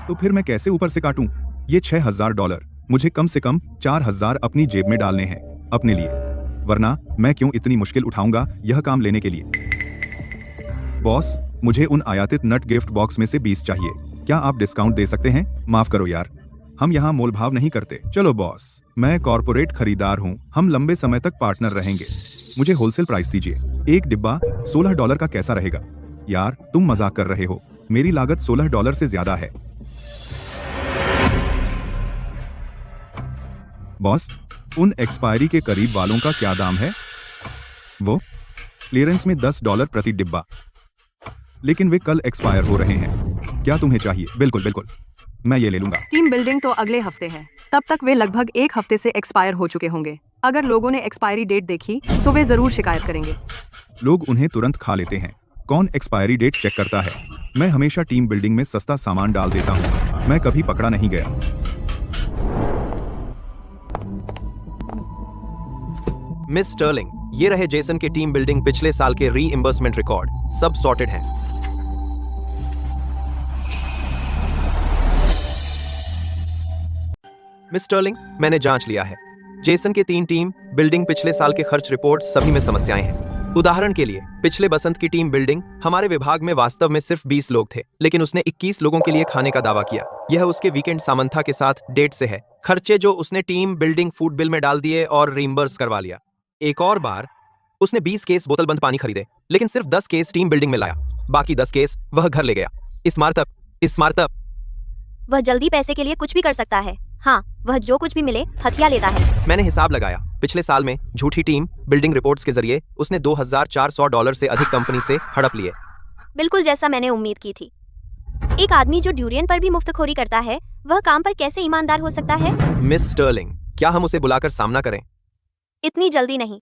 तो फिर मैं कैसे ऊपर से काटूं? ये $6000, मुझे कम से कम 4000 अपनी जेब में डालने हैं अपने लिए, वरना मैं क्यों इतनी मुश्किल उठाऊंगा यह काम लेने के लिए। बॉस, मुझे उन आयातित नट गिफ्ट बॉक्स में से 20 चाहिए। क्या आप डिस्काउंट दे सकते हैं? माफ करो यार, हम यहाँ मोल भाव नहीं करते। चलो बॉस, मैं कॉर्पोरेट खरीदार हूँ। हम लंबे समय तक पार्टनर रहेंगे। मुझे होलसेल प्राइस दीजिए। एक डिब्बा $16 का कैसा रहेगा? यार तुम मजाक कर रहे हो, मेरी लागत $16 से ज्यादा है। बॉस, उन एक्सपायरी के करीब वालों का क्या दाम है? वो क्लियरेंस में $10 प्रति डिब्बा, लेकिन वे कल एक्सपायर हो रहे हैं। क्या तुम्हें चाहिए? बिल्कुल बिल्कुल, मैं ये ले लूंगा। टीम बिल्डिंग तो अगले हफ्ते है। तब तक वे लगभग 1 हफ्ते से एक्सपायर हो चुके होंगे। अगर लोगों ने एक्सपायरी डेट देखी तो वे जरूर शिकायत करेंगे। लोग उन्हें तुरंत खा लेते हैं। कौन एक्सपायरी डेट चेक करता है? मैं हमेशा टीम बिल्डिंग में सस्ता सामान डाल देता हूँ। मैं कभी पकड़ा नहीं गया। मिस स्टर्लिंग, ये रहे जेसन के टीम बिल्डिंग पिछले साल के रीइंबर्समेंट रिकॉर्ड। सब सॉर्टेड हैं। मिस स्टर्लिंग, मैंने जांच लिया है। जेसन के 3 टीम बिल्डिंग पिछले साल के खर्च रिपोर्ट सभी में समस्याएं हैं। उदाहरण के लिए, पिछले बसंत की टीम बिल्डिंग हमारे विभाग में वास्तव में सिर्फ 20 लोग थे, लेकिन उसने 21 लोगों के लिए खाने का दावा किया। यह उसके वीकेंड सामंथा के साथ डेट से है। खर्चे जो उसने टीम बिल्डिंग फूड बिल में डाल दिए और रीइंबर्स करवा लिया। एक और बार उसने 20 केस बोतलबंद पानी खरीदे, लेकिन सिर्फ 10 केस टीम बिल्डिंग में लाया। बाकी 10 केस वह घर ले गया। इस मार्तब वह जल्दी पैसे के लिए कुछ भी कर सकता है। हाँ, वह जो कुछ भी मिले हथिया लेता है। मैंने हिसाब लगाया। पिछले साल में झूठी टीम बिल्डिंग रिपोर्ट्स के जरिए उसने $2400 से अधिक कंपनी से हड़प लिए। बिल्कुल जैसा मैंने उम्मीद की थी। एक आदमी जो ड्यूरियन पर भी मुफ्तखोरी करता है, वह काम पर कैसे ईमानदार हो सकता है? मिस स्टर्लिंग, क्या हम उसे बुलाकर सामना करें? इतनी जल्दी नहीं।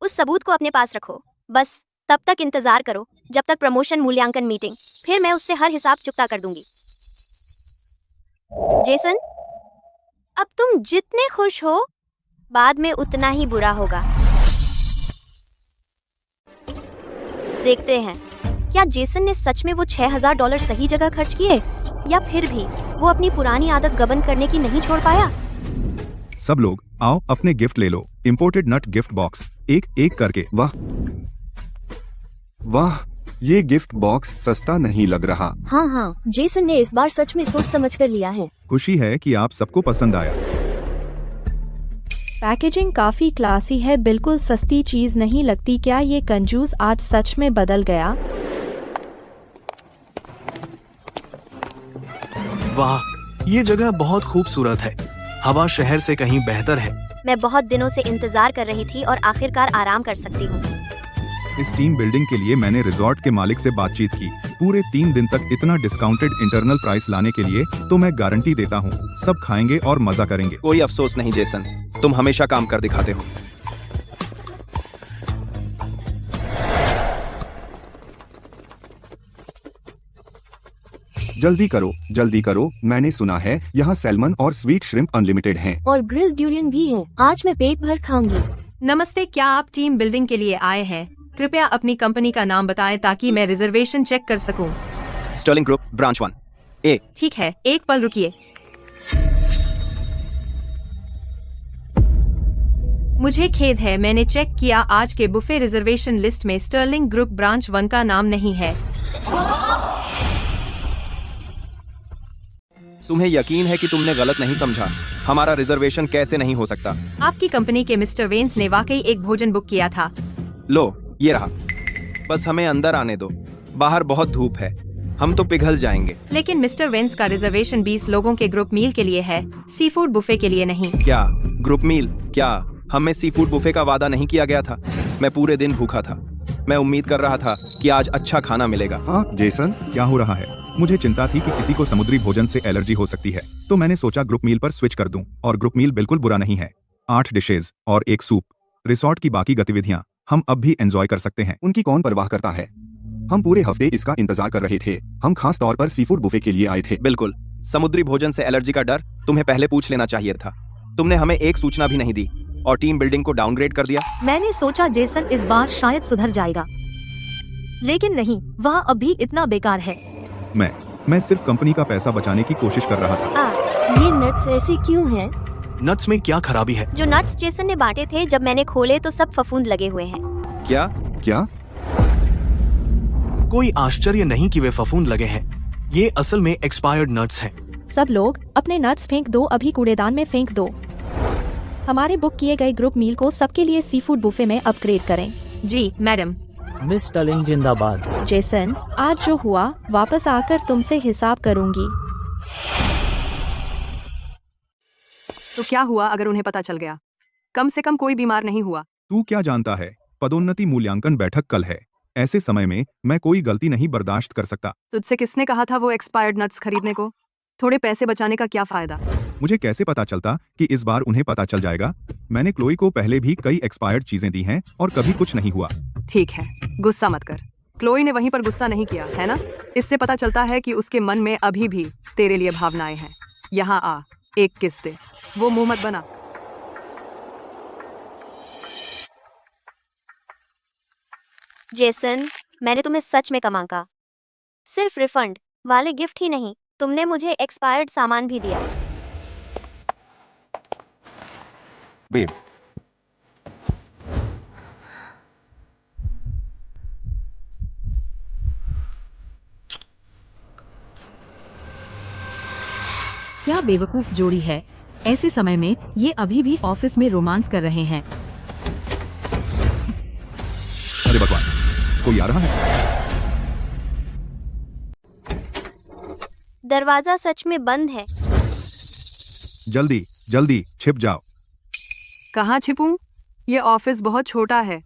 उस सबूत को अपने पास रखो। बस तब तक इंतजार करो जब तक प्रमोशन मूल्यांकन मीटिंग। फिर मैं उससे हर हिसाब चुकता कर दूंगी। जेसन, अब तुम जितने खुश हो, बाद में उतना ही बुरा होगा। देखते हैं, क्या जेसन ने सच में वो $6000 सही जगह खर्च किए, या फिर भी वो अपनी पुरानी आदत गबन करने की नहीं छोड़ पाया? सब लोग आओ, अपने गिफ्ट ले लो। इम्पोर्टेड नट गिफ्ट बॉक्स, एक एक करके। वाह वाह, ये गिफ्ट बॉक्स सस्ता नहीं लग रहा। हाँ, जेसन ने इस बार सच में सोच समझ कर लिया है। खुशी है कि आप सबको पसंद आया। पैकेजिंग काफी क्लासी है, बिल्कुल सस्ती चीज नहीं लगती। क्या ये कंजूस आज सच में बदल गया? वाह, ये जगह बहुत खूबसूरत है। हवा शहर से कहीं बेहतर है। मैं बहुत दिनों से इंतजार कर रही थी और आखिरकार आराम कर सकती हूँ। इस टीम बिल्डिंग के लिए मैंने रिजॉर्ट के मालिक से बातचीत की। पूरे 3 दिन तक इतना डिस्काउंटेड इंटरनल प्राइस लाने के लिए तो मैं गारंटी देता हूँ, सब खाएंगे और मजा करेंगे। कोई अफसोस नहीं जेसन, तुम हमेशा काम कर दिखाते हो। जल्दी करो, मैंने सुना है यहाँ सैल्मन और स्वीट श्रिम्प अनलिमिटेड हैं। और ग्रिल ड्यूरियन भी है। आज मैं पेट भर खाऊंगी। नमस्ते, क्या आप टीम बिल्डिंग के लिए आए हैं? कृपया अपनी कंपनी का नाम बताएं ताकि मैं रिजर्वेशन चेक कर सकूं। स्टर्लिंग ग्रुप ब्रांच 1 ए। ठीक है, एक पल रुकिए। मुझे खेद है, मैंने चेक किया, आज के बुफे रिजर्वेशन लिस्ट में स्टर्लिंग ग्रुप ब्रांच 1 का नाम नहीं है। तुम्हें यकीन है कि तुमने गलत नहीं समझा? हमारा रिजर्वेशन कैसे नहीं हो सकता? आपकी कंपनी के मिस्टर वेंस ने वाकई एक भोजन बुक किया था। लो, ये रहा। बस हमें अंदर आने दो, बाहर बहुत धूप है, हम तो पिघल जाएंगे। लेकिन मिस्टर वेंस का रिजर्वेशन 20 लोगों के ग्रुप मील के लिए है, सी फूड बुफे के लिए नहीं। क्या ग्रुप मील? क्या हमें सी फूड बुफे का वादा नहीं किया गया था? मैं पूरे दिन भूखा था, मैं उम्मीद कर रहा था कि आज अच्छा खाना मिलेगा। हाँ जेसन, क्या हो रहा है? मुझे चिंता थी कि किसी को समुद्री भोजन से एलर्जी हो सकती है, तो मैंने सोचा ग्रुप मील पर स्विच कर दूं। और ग्रुप मील बिल्कुल बुरा नहीं है। 8 डिशेज और 1 सूप। रिसोर्ट की बाकी गतिविधियां हम अब भी एंजॉय कर सकते हैं। उनकी कौन परवाह करता है? हम पूरे हफ्ते इसका इंतजार कर रहे थे। हम खास तौर पर सी फूड बुफे के लिए आए थे। बिल्कुल, समुद्री भोजन से एलर्जी का डर तुम्हें पहले पूछ लेना चाहिए था। तुमने हमें एक सूचना भी नहीं दी और टीम बिल्डिंग को डाउनग्रेड कर दिया। मैंने सोचा जेसन इस बार शायद सुधर जाएगा, लेकिन नहीं, वह अभी इतना बेकार है। मैं सिर्फ कंपनी का पैसा बचाने की कोशिश कर रहा था। ये नट्स ऐसे क्यों हैं? नट्स में क्या खराबी है? जो नट्स जेसन ने बांटे थे, जब मैंने खोले तो सब फफूंद लगे हुए हैं। क्या? कोई आश्चर्य नहीं कि वे फफूंद लगे हैं। ये असल में एक्सपायर्ड नट्स हैं। सब लोग अपने नट्स फेंक दो, अभी कूड़ेदान में फेंक दो। हमारे बुक किए गए ग्रुप मील को सबके लिए सी फूड बुफे में अपग्रेड करें। जी मैडम। मिस स्टर्लिंग जिंदाबाद। जेसन, आज जो हुआ वापस आकर तुमसे हिसाब करूंगी। तो क्या हुआ अगर उन्हें पता चल गया? कम से कम कोई बीमार नहीं हुआ। तू क्या जानता है? पदोन्नति मूल्यांकन बैठक कल है। ऐसे समय में मैं कोई गलती नहीं बर्दाश्त कर सकता। तुझसे किसने कहा था वो एक्सपायर्ड नट्स खरीदने को? थोड़े पैसे बचाने का क्या फायदा? मुझे कैसे पता चलता कि इस बार उन्हें पता चल जाएगा? मैंने क्लोई को पहले भी कई एक्सपायर्ड चीजें दी हैं और कभी कुछ नहीं हुआ। ठीक है, गुस्सा मत कर। क्लोई ने वहीं पर गुस्सा नहीं किया है ना? इससे पता चलता है कि उसके मन में अभी भी तेरे लिए भावनाएं हैं। यहाँ आ, एक किस दे। वो मुंह मत बना। जेसन, मैंने तुम्हें सच में कम आंका। सिर्फ रिफंड वाले गिफ्ट ही नहीं, तुमने मुझे एक्सपायर्ड सामान भी दिया। बेब, क्या बेवकूफ जोड़ी है। ऐसे समय में ये अभी भी ऑफिस में रोमांस कर रहे हैं। अरे बकवास, कोई आ रहा है? दरवाजा सच में बंद है। जल्दी जल्दी छिप जाओ। कहाँ छिपूं? ये ऑफिस बहुत छोटा है।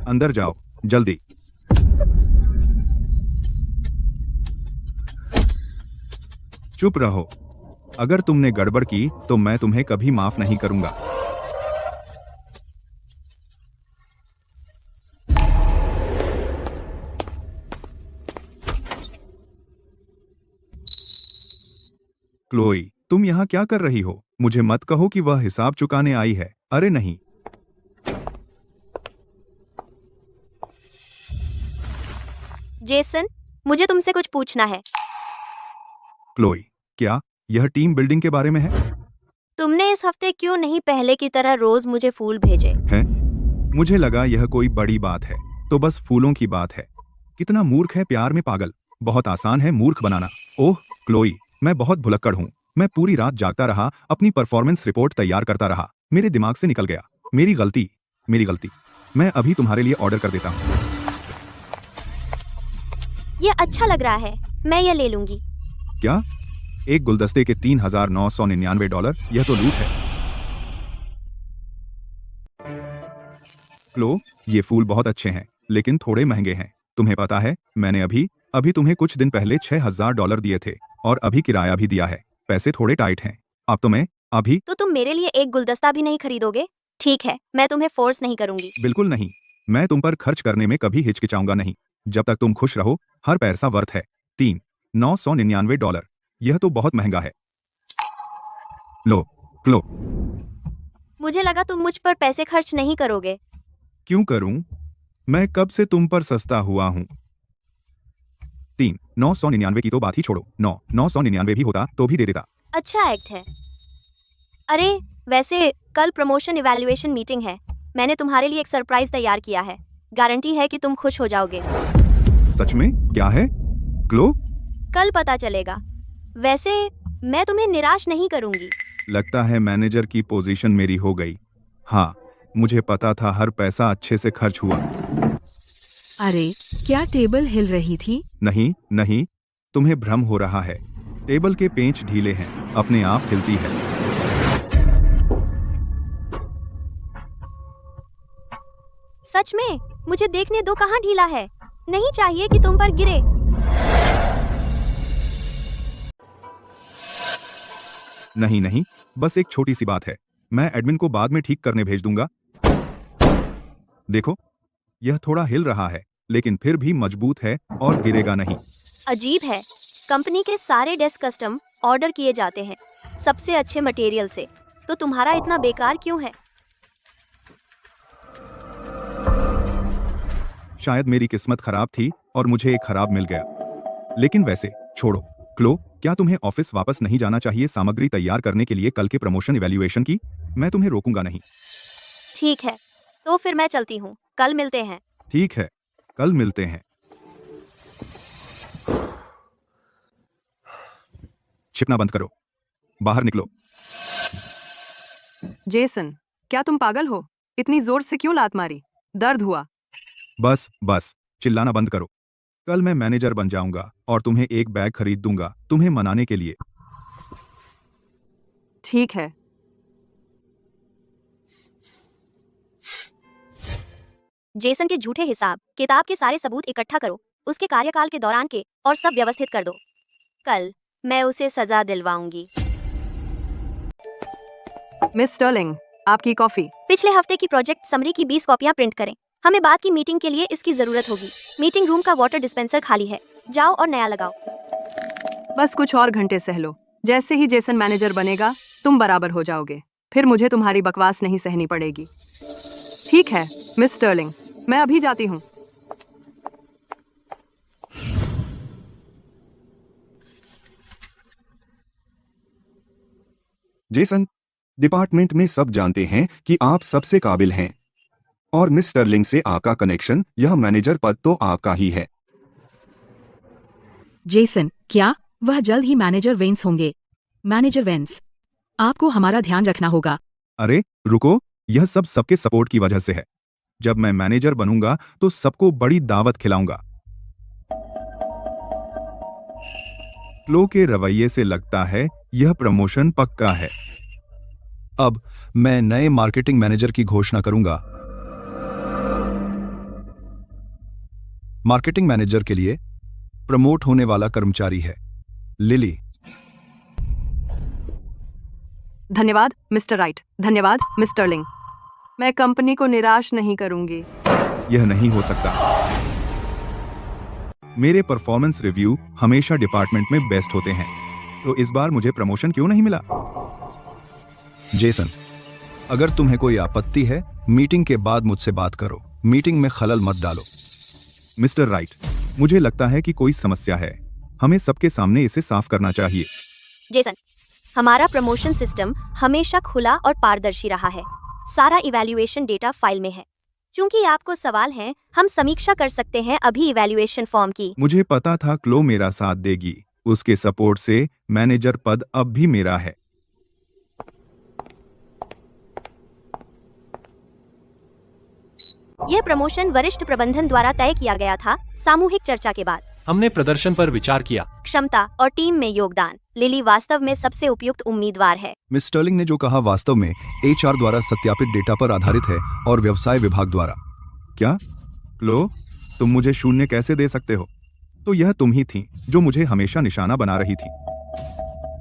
अंदर जाओ जल्दी। चुप रहो। अगर तुमने गड़बड़ की तो मैं तुम्हें कभी माफ नहीं करूंगा। क्लोई, तुम यहाँ क्या कर रही हो? मुझे मत कहो कि वह हिसाब चुकाने आई है। अरे नहीं। जेसन, मुझे तुमसे कुछ पूछना है। क्लोई, क्या यह टीम बिल्डिंग के बारे में है? तुमने इस हफ्ते क्यों नहीं पहले की तरह रोज मुझे फूल भेजे? हैं? मुझे लगा यह कोई बड़ी बात है, तो बस फूलों की बात है। कितना मूर्ख है प्यार में पागल। बहुत आसान है मूर्ख बनाना। ओह क्लोई, मैं बहुत भुलक्कड़ हूँ। मैं पूरी रात जागता रहा, अपनी परफॉर्मेंस रिपोर्ट तैयार करता रहा। मेरे दिमाग से निकल गया। मेरी गलती। मैं अभी तुम्हारे लिए ऑर्डर कर देता हूँ। ये अच्छा लग रहा है, मैं ये ले लूंगी। क्या? एक गुलदस्ते के $3,999, यह तो लूट है। क्लो, ये फूल बहुत अच्छे हैं लेकिन थोड़े महंगे हैं। तुम्हें पता है, मैंने अभी तुम्हें कुछ दिन पहले $6,000 दिए थे और अभी किराया भी दिया है। पैसे थोड़े टाइट हैं। अब तो मैं अभी तो तुम मेरे लिए एक गुलदस्ता भी नहीं खरीदोगे? ठीक है, मैं तुम्हें फोर्स नहीं करूंगी। बिल्कुल नहीं। मैं तुम पर खर्च करने में कभी हिचकिचाऊंगा नहीं। जब तक तुम खुश रहो, हर पैसा वर्थ है। $3,999, यह तो बहुत महंगा है। लो, क्लो। मुझे लगा तुम मुझ पर पैसे खर्च नहीं करोगे। क्यों करूं? मैं कब से तुम पर सस्ता हुआ हूं? 3,999 की तो बात ही छोड़ो। 9,999 भी होता तो भी दे देता। अच्छा एक्ट है। अरे वैसे कल प्रमोशन इवैल्यूएशन मीटिंग है। मैंने तुम्हारे लिए एक सरप्राइज तैयार किया है। गारंटी है कि तुम खुश हो जाओगे। सच में? क्या है क्लो? कल पता चलेगा। वैसे मैं तुम्हें निराश नहीं करूंगी। लगता है मैनेजर की पोजीशन मेरी हो गई। हाँ, मुझे पता था हर पैसा अच्छे से खर्च हुआ। अरे, क्या टेबल हिल रही थी? नहीं नहीं, तुम्हें भ्रम हो रहा है। टेबल के पेंच ढीले हैं, अपने आप हिलती है। सच में? मुझे देखने दो कहाँ ढीला है। नहीं चाहिए कि तुम पर गिरे। नहीं नहीं, बस एक छोटी सी बात है। मैं एडमिन को बाद में ठीक करने भेज दूंगा। देखो, यह थोड़ा हिल रहा है लेकिन फिर भी मजबूत है और गिरेगा नहीं। अजीब है, कंपनी के सारे डेस्क कस्टम ऑर्डर किए जाते हैं सबसे अच्छे मटेरियल से, तो तुम्हारा इतना बेकार क्यों है? शायद मेरी किस्मत खराब थी और मुझे एक खराब मिल गया। लेकिन वैसे छोड़ो। क्लो, क्या तुम्हें ऑफिस वापस नहीं जाना चाहिए सामग्री तैयार करने के लिए कल के प्रमोशन इवैल्यूएशन की? मैं तुम्हें रोकूंगा नहीं। ठीक है, तो फिर मैं चलती हूँ। कल मिलते हैं। ठीक है, कल मिलते हैं। छिपना बंद करो, बाहर निकलो। जेसन, क्या तुम पागल हो? इतनी जोर से क्यों लात मारी? दर्द हुआ? बस चिल्लाना बंद करो। कल मैं मैनेजर बन जाऊंगा और तुम्हें एक बैग खरीद दूंगा तुम्हें मनाने के लिए। ठीक है। जेसन के झूठे हिसाब किताब के सारे सबूत इकट्ठा करो, उसके कार्यकाल के दौरान के, और सब व्यवस्थित कर दो। कल मैं उसे सजा दिलवाऊंगी। मिस स्टर्लिंग, आपकी कॉफी। पिछले हफ्ते की प्रोजेक्ट समरी की 20 कॉपियां प्रिंट करें। हमें बाद की मीटिंग के लिए इसकी जरूरत होगी। मीटिंग रूम का वाटर डिस्पेंसर खाली है, जाओ और नया लगाओ। बस कुछ और घंटे सह लो। जैसे ही जेसन मैनेजर बनेगा, तुम बराबर हो जाओगे। फिर मुझे तुम्हारी बकवास नहीं सहनी पड़ेगी। ठीक है मिस स्टर्लिंग, मैं अभी जाती हूँ। जेसन, डिपार्टमेंट में सब जानते हैं कि आप सबसे काबिल हैं और मिस स्टर्लिंग से आपका कनेक्शन, यह मैनेजर पद तो आपका ही है। जेसन, क्या वह जल्द ही मैनेजर वेंस होंगे? मैनेजर वेंस, आपको हमारा ध्यान रखना होगा। अरे रुको, यह सब सबके सपोर्ट की वजह से है। जब मैं मैनेजर बनूंगा तो सबको बड़ी दावत खिलाऊंगा। क्लो के रवैये से लगता है यह प्रमोशन पक्का है। अब मैं नए मार्केटिंग मैनेजर की घोषणा करूंगा। मार्केटिंग मैनेजर के लिए प्रमोट होने वाला कर्मचारी है लिली। धन्यवाद मिस्टर राइट। धन्यवाद मिस स्टर्लिंग। मैं कंपनी को निराश नहीं करूंगी। यह नहीं हो सकता। मेरे परफॉर्मेंस रिव्यू हमेशा डिपार्टमेंट में बेस्ट होते हैं, तो इस बार मुझे प्रमोशन क्यों नहीं मिला? जेसन, अगर तुम्हें कोई आपत्ति है, मीटिंग के बाद मुझसे बात करो। मीटिंग में खलल मत डालो। मिस्टर राइट, मुझे लगता है कि कोई समस्या है। हमें सबके सामने इसे साफ करना चाहिए। जेसन, हमारा प्रमोशन सिस्टम हमेशा खुला और पारदर्शी रहा है। सारा इवैल्यूएशन डेटा फाइल में है। चूंकि आपको सवाल हैं, हम समीक्षा कर सकते हैं अभी इवैल्यूएशन फॉर्म की। मुझे पता था क्लो मेरा साथ देगी। उसके सपोर्ट से मैनेजर पद अब भी मेरा है। यह प्रमोशन वरिष्ठ प्रबंधन द्वारा तय किया गया था, सामूहिक चर्चा के बाद। हमने प्रदर्शन पर विचार किया, क्षमता और टीम में योगदान, लिली वास्तव में सबसे उपयुक्त उम्मीदवार है। मिस स्टर्लिंग ने जो कहा वास्तव में HR द्वारा सत्यापित डेटा पर आधारित है और व्यवसाय विभाग द्वारा। क्या लो, तुम मुझे शून्य कैसे दे सकते हो? तो यह तुम ही थी जो मुझे हमेशा निशाना बना रही थी।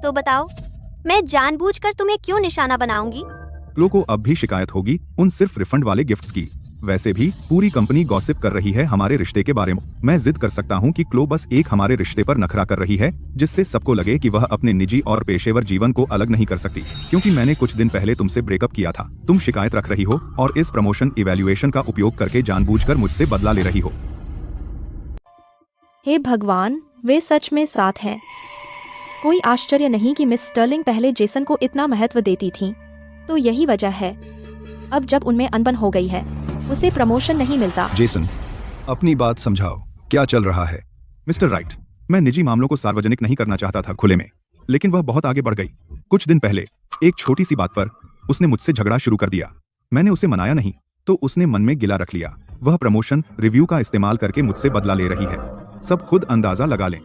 तो बताओ, मैं जानबूझकर तुम्हें क्यों निशाना बनाऊंगी? क्लो को अब भी शिकायत होगी उन सिर्फ रिफंड वाले गिफ्ट्स की। वैसे भी पूरी कंपनी गॉसिप कर रही है हमारे रिश्ते के बारे में। मैं जिद कर सकता हूँ कि क्लो बस एक हमारे रिश्ते पर नखरा कर रही है, जिससे सबको लगे कि वह अपने निजी और पेशेवर जीवन को अलग नहीं कर सकती। क्योंकि मैंने कुछ दिन पहले तुमसे ब्रेकअप किया था, तुम शिकायत रख रही हो और इस प्रमोशन इवैल्यूएशन का उपयोग करके जानबूझकर मुझसे बदला ले रही हो। हे भगवान, वे सच में साथ हैं। कोई आश्चर्य नहीं कि मिस स्टर्लिंग पहले जेसन को इतना महत्व देती थीं। तो यही वजह है अब जब उनमें अनबन हो गई है, उसे प्रमोशन नहीं मिलता। जेसन, अपनी बात समझाओ, क्या चल रहा है? मिस्टर राइट, मैं निजी मामलों को सार्वजनिक नहीं करना चाहता था खुले में, लेकिन वह बहुत आगे बढ़ गई। कुछ दिन पहले एक छोटी सी बात पर उसने मुझसे झगड़ा शुरू कर दिया। मैंने उसे मनाया नहीं तो उसने मन में गिला रख लिया। वह प्रमोशन रिव्यू का इस्तेमाल करके मुझसे बदला ले रही है। सब खुद अंदाजा लगा लें।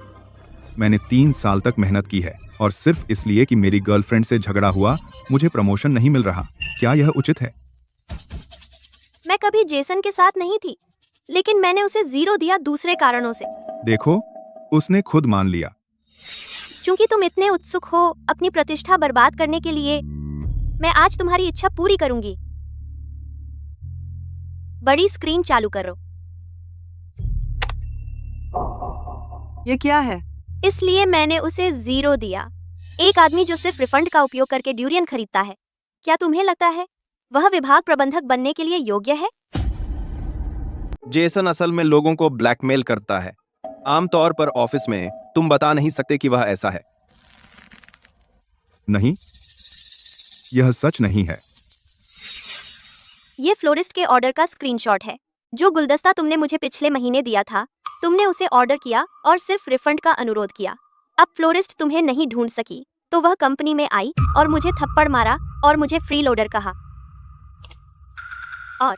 मैंने 3 साल तक मेहनत की है और सिर्फ इसलिए कि मेरी गर्लफ्रेंड से झगड़ा हुआ मुझे प्रमोशन नहीं मिल रहा। क्या यह उचित है? मैं कभी जेसन के साथ नहीं थी, लेकिन मैंने उसे 0 दिया दूसरे कारणों से। देखो, उसने खुद मान लिया। क्योंकि तुम इतने उत्सुक हो अपनी प्रतिष्ठा बर्बाद करने के लिए, मैं आज तुम्हारी इच्छा पूरी करूंगी। बड़ी स्क्रीन चालू करो। ये क्या है? इसलिए मैंने उसे 0 दिया। एक आदमी जो सिर्फ रिफंड का उपयोग करके ड्यूरियन खरीदता है, क्या तुम्हें लगता है वह विभाग प्रबंधक बनने के लिए योग्य है? जेसन असल में लोगों को ब्लैकमेल करता है। आमतौर पर ऑफिस में तुम बता नहीं सकते कि वह ऐसा है। नहीं, यह सच नहीं है। ये फ्लोरिस्ट के ऑर्डर का स्क्रीनशॉट है। जो गुलदस्ता तुमने मुझे पिछले महीने दिया था, तुमने उसे ऑर्डर किया और सिर्फ रिफंड का अनुरोध किया। अब फ्लोरिस्ट तुम्हें नहीं ढूंढ सकी तो वह कंपनी में आई और मुझे थप्पड़ मारा और मुझे फ्री लोडर कहा। और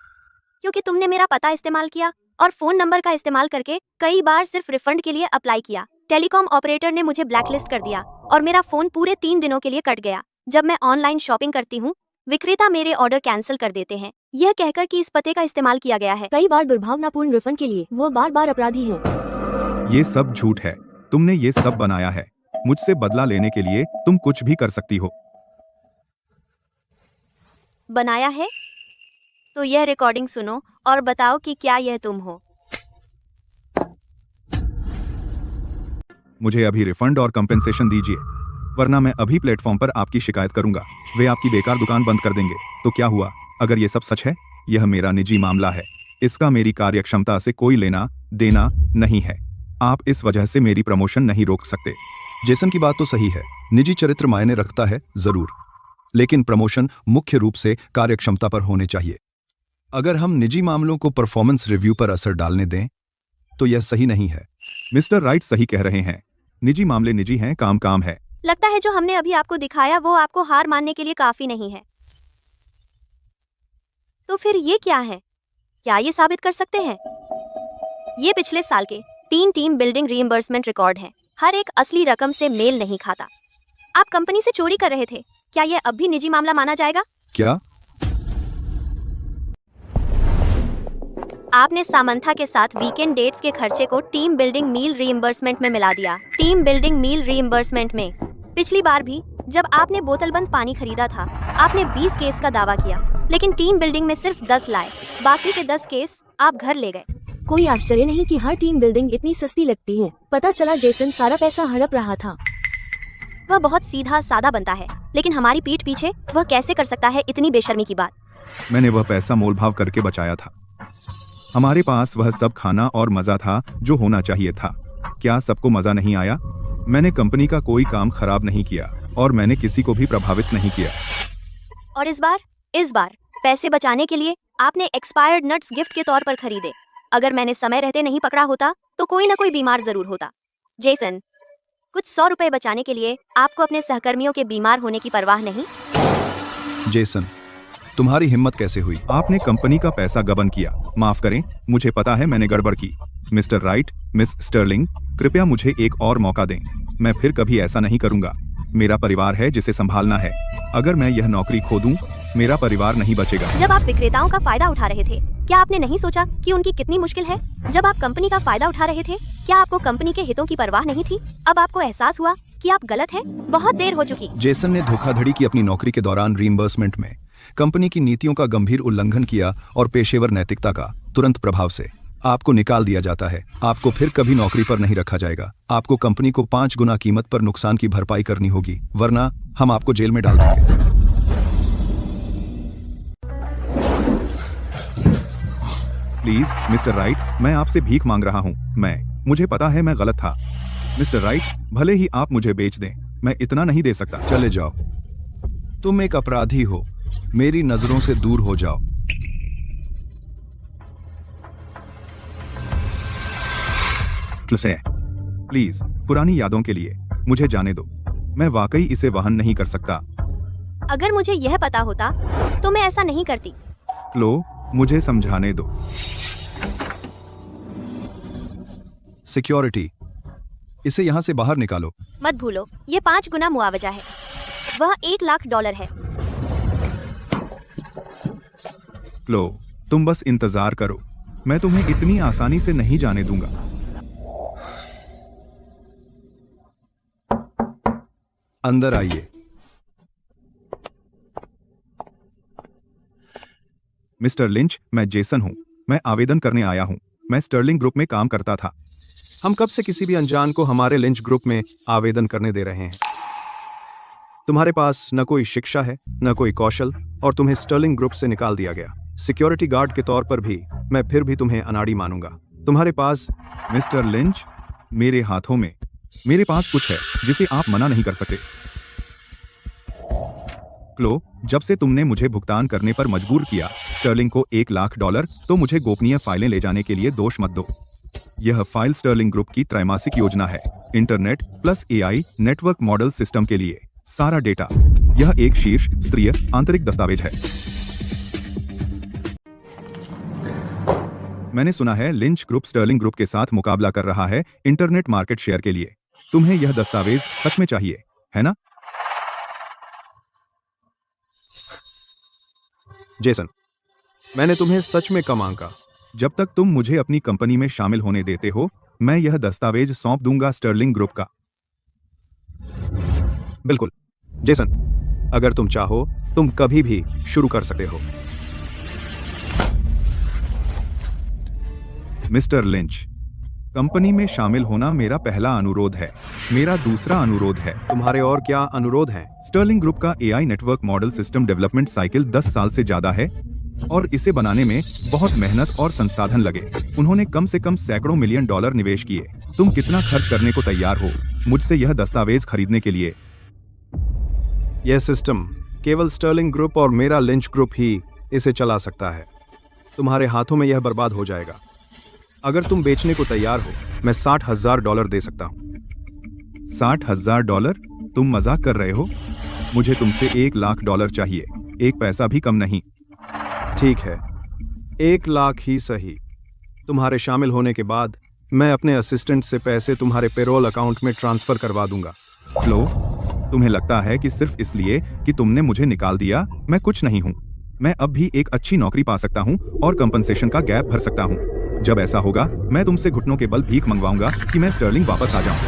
क्योंकि तुमने मेरा पता इस्तेमाल किया और फोन नंबर का इस्तेमाल करके कई बार सिर्फ रिफंड के लिए अप्लाई किया, टेलीकॉम ऑपरेटर ने मुझे ब्लैकलिस्ट कर दिया और मेरा फोन पूरे 3 दिनों के लिए कट गया। जब मैं ऑनलाइन शॉपिंग करती हूँ, विक्रेता मेरे ऑर्डर कैंसिल कर देते हैं, यह कहकर कि इस पते का इस्तेमाल किया गया है। कई बार दुर्भावनापूर्ण रिफंड के लिए वो बार-बार अपराधी हैं। ये सब झूठ है। तुमने ये सब बनाया है। मुझसे बदला लेने के लिए तुम कुछ भी कर सकती हो। बनाया है? तो यह रिकॉर्डिंग सुनो और बताओ कि क्या यह तुम हो। मुझे अभी रिफंड और कंपेंसेशन दीजिए, वरना मैं अभी प्लेटफॉर्म पर आपकी शिकायत करूंगा। वे आपकी बेकार दुकान बंद कर देंगे। तो क्या हुआ? अगर ये सब सच है, यह मेरा निजी मामला है। इसका मेरी कार्यक्षमता से कोई लेना देना नहीं है। आप इस वजह से मेरी प्रमोशन नहीं रोक सकते। जेसन की बात तो सही है, निजी चरित्र मायने रखता है जरूर, लेकिन प्रमोशन मुख्य रूप से कार्यक्षमता पर होने चाहिए। अगर हम निजी मामलों को परफॉर्मेंस रिव्यू पर असर डालने दें तो यह सही नहीं है। मिस्टर राइट सही कह रहे हैं। निजी मामले निजी हैं, काम काम है। लगता है जो हमने अभी आपको दिखाया वो आपको हार मानने के लिए काफी नहीं है। तो फिर ये क्या है? क्या ये साबित कर सकते हैं? ये पिछले साल के 3 टीम बिल्डिंग रीइंबर्समेंट रिकॉर्ड हैं। हर एक असली रकम से मेल नहीं खाता। आप कंपनी से चोरी कर रहे थे। क्या यह अब भी निजी मामला माना जाएगा? क्या? आपने सामंथा के साथ वीकेंड डेट्स के खर्चे को टीम बिल्डिंग मील रीइंबर्समेंट में मिला दिया। टीम बिल्डिंग मील रीइंबर्समेंट में पिछली बार भी जब आपने बोतलबंद पानी खरीदा था, आपने 20 केस का दावा किया, लेकिन टीम बिल्डिंग में सिर्फ 10 लाए। बाकी के 10 केस आप घर ले गए। कोई आश्चर्य नहीं कि हर टीम बिल्डिंग इतनी सस्ती लगती है। पता चला जेसन सारा पैसा हड़प रहा था। वह बहुत सीधा सादा बनता है, लेकिन हमारी पीठ पीछे वह कैसे कर सकता है इतनी बेशर्मी की बात? मैंने वह पैसा मोलभाव करके बचाया था। हमारे पास वह सब खाना और मजा था जो होना चाहिए था। क्या सबको मजा नहीं आया? मैंने कंपनी का कोई काम खराब नहीं किया और मैंने किसी को भी प्रभावित नहीं किया। और इस बार पैसे बचाने के लिए आपने एक्सपायर्ड नट्स गिफ्ट के तौर पर खरीदे। अगर मैंने समय रहते नहीं पकड़ा होता तो कोई ना कोई बीमार जरूर होता। जेसन, कुछ 100 रुपए बचाने के लिए आपको अपने सहकर्मियों के बीमार होने की परवाह नहीं? जेसन, तुम्हारी हिम्मत कैसे हुई? आपने कंपनी का पैसा गबन किया। माफ करें, मुझे पता है मैंने गड़बड़ की। मिस्टर राइट, मिस स्टर्लिंग, कृपया मुझे एक और मौका दें। मैं फिर कभी ऐसा नहीं करूंगा। मेरा परिवार है जिसे संभालना है। अगर मैं यह नौकरी खो दूं, मेरा परिवार नहीं बचेगा। जब आप विक्रेताओं का फायदा उठा रहे थे, क्या आपने नहीं सोचा कि उनकी कितनी मुश्किल है? जब आप कंपनी का फायदा उठा रहे थे, क्या आपको कंपनी के हितों की परवाह नहीं थी? अब आपको एहसास हुआ कि आप गलत हैं? बहुत देर हो चुकी। जेसन ने धोखाधड़ी की अपनी नौकरी के दौरान रीइंबर्समेंट में कंपनी की नीतियों का गंभीर उल्लंघन किया और पेशेवर नैतिकता का तुरंत प्रभाव से आपको निकाल दिया जाता है। आपको फिर कभी नौकरी पर नहीं रखा जाएगा। आपको कंपनी को 5 गुना कीमत पर नुकसान की भरपाई करनी होगी, वरना हम आपको जेल में डाल देंगे। प्लीज मिस्टर राइट, मैं आपसे भीख मांग रहा हूँ। मुझे पता है मैं गलत था। मिस्टर राइट, भले ही आप मुझे बेच दें, मैं इतना नहीं दे सकता। चले जाओ, तुम एक अपराधी हो, मेरी नजरों से दूर हो जाओ। प्लीज पुरानी यादों के लिए मुझे जाने दो। मैं वाकई इसे वहन नहीं कर सकता। अगर मुझे यह पता होता तो मैं ऐसा नहीं करती। क्लो, मुझे समझाने दो। सिक्योरिटी, इसे यहाँ से बाहर निकालो। मत भूलो, ये 5 गुना मुआवजा है। वह $1,00,000 है। क्लो, तुम बस इंतजार करो, मैं तुम्हें इतनी आसानी से नहीं जाने दूंगा। अंदर आइए। मिस्टर लिंच, मैं जेसन हूं। मैं आवेदन करने आया हूं। मैं स्टर्लिंग ग्रुप में काम करता था। हम कब से किसी भी अनजान को हमारे लिंच ग्रुप में आवेदन करने दे रहे हैं? तुम्हारे पास न कोई शिक्षा है, न कोई कौशल, और तुम्हें स्टर्लिंग ग्रुप से निकाल दिया गया। सिक्योरिटी गार्ड के तौर पर भी मैं फिर भी तुम्हें अनाड़ी मानूंगा। तुम्हारे पास मिस्टर लिंच, मेरे हाथों में मेरे पास कुछ है जिसे आप मना नहीं कर सकते। क्लो, जब से तुमने मुझे भुगतान करने पर मजबूर किया स्टर्लिंग को $1,00,000, तो मुझे गोपनीय फाइलें ले जाने के लिए दोष मत दो। यह फाइल स्टर्लिंग ग्रुप की त्रैमासिक योजना है, internet plus AI network model system के लिए सारा डेटा। यह एक शीर्ष स्तरीय आंतरिक दस्तावेज है। मैंने सुना है लिंच ग्रुप स्टर्लिंग ग्रुप के साथ मुकाबला कर रहा है इंटरनेट मार्केट शेयर के लिए। तुम्हें यह दस्तावेज सच में चाहिए, है ना? जेसन, मैंने तुम्हें सच में कम आंका। जब तक तुम मुझे अपनी कंपनी में शामिल होने देते हो, मैं यह दस्तावेज सौंप दूंगा स्टर्लिंग ग्रुप का। बिल्कुल जेसन, अगर तुम चाहो तुम कभी भी शुरू कर सकते हो। मिस्टर लिंच, कंपनी में शामिल होना मेरा पहला अनुरोध है। मेरा दूसरा अनुरोध है। तुम्हारे और क्या अनुरोध हैं? स्टर्लिंग ग्रुप का AI network model system development cycle 10 साल से ज्यादा है और इसे बनाने में बहुत मेहनत और संसाधन लगे। उन्होंने कम से कम सैकड़ों मिलियन डॉलर निवेश किए। तुम कितना खर्च करने को तैयार हो मुझसे यह दस्तावेज खरीदने के लिए? यह सिस्टम केवल स्टर्लिंग ग्रुप और मेरा लिंच ग्रुप ही इसे चला सकता है। तुम्हारे हाथों में यह बर्बाद हो जाएगा। अगर तुम बेचने को तैयार हो, मैं $60,000 दे सकता हूँ। $60,000? तुम मजाक कर रहे हो? मुझे तुमसे $1,00,000 चाहिए, एक पैसा भी कम नहीं। ठीक है, 1,00,000 ही सही। तुम्हारे शामिल होने के बाद मैं अपने असिस्टेंट से पैसे तुम्हारे पेरोल अकाउंट में ट्रांसफर करवा दूंगा। लो, तुम्हें लगता है कि सिर्फ इसलिए कि तुमने मुझे निकाल दिया मैं कुछ नहीं हूँ? मैं अब भी एक अच्छी नौकरी पा सकता हूँ और कंपनसेशन का गैप भर सकता हूँ। जब ऐसा होगा, मैं तुमसे घुटनों के बल भीख मंगवाऊंगा कि मैं स्टर्लिंग वापस आ जाऊं।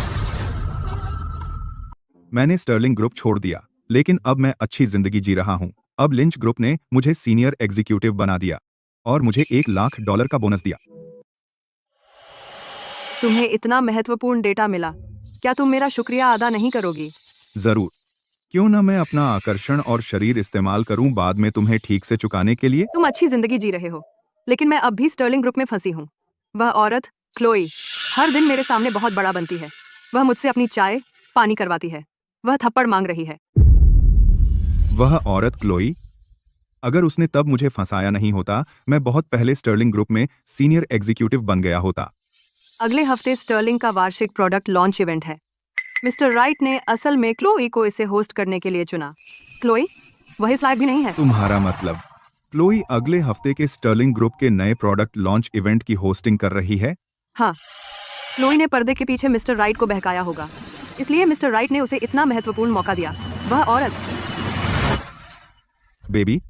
मैंने स्टर्लिंग ग्रुप छोड़ दिया, लेकिन अब मैं अच्छी जिंदगी जी रहा हूं। अब लिंच ग्रुप ने मुझे सीनियर एग्जीक्यूटिव बना दिया और मुझे $1,00,000 का बोनस दिया। तुम्हें इतना महत्वपूर्ण डेटा मिला, क्या तुम मेरा शुक्रिया अदा नहीं करोगी? जरूर, क्यों ना मैं अपना आकर्षण और शरीर इस्तेमाल करूं बाद में तुम्हें ठीक से चुकाने के लिए। तुम अच्छी जिंदगी जी रहे हो, लेकिन मैं अब भी स्टर्लिंग ग्रुप में फंसी हूँ। वह औरत क्लोई हर दिन मेरे सामने बहुत बड़ा बनती है। वह मुझसे अपनी चाय पानी करवाती है। वह थप्पड़ मांग रही है। वह औरत क्लोई? अगर उसने तब मुझे फंसाया नहीं होता, मैं बहुत पहले स्टर्लिंग ग्रुप में सीनियर एग्जीक्यूटिव बन गया होता। अगले हफ्ते स्टर्लिंग का वार्षिक प्रोडक्ट लॉन्च इवेंट है। मिस्टर राइट ने असल में क्लोई को इसे होस्ट करने के लिए चुना। क्लोई वह इस लायक भी नहीं है। तुम्हारा मतलब क्लोई अगले हफ्ते के स्टर्लिंग ग्रुप के नए प्रोडक्ट लॉन्च इवेंट की होस्टिंग कर रही है? हाँ, क्लोई ने पर्दे के पीछे मिस्टर राइट को बहकाया होगा। इसलिए मिस्टर राइट ने उसे इतना महत्वपूर्ण मौका दिया। वह औरत। बेबी,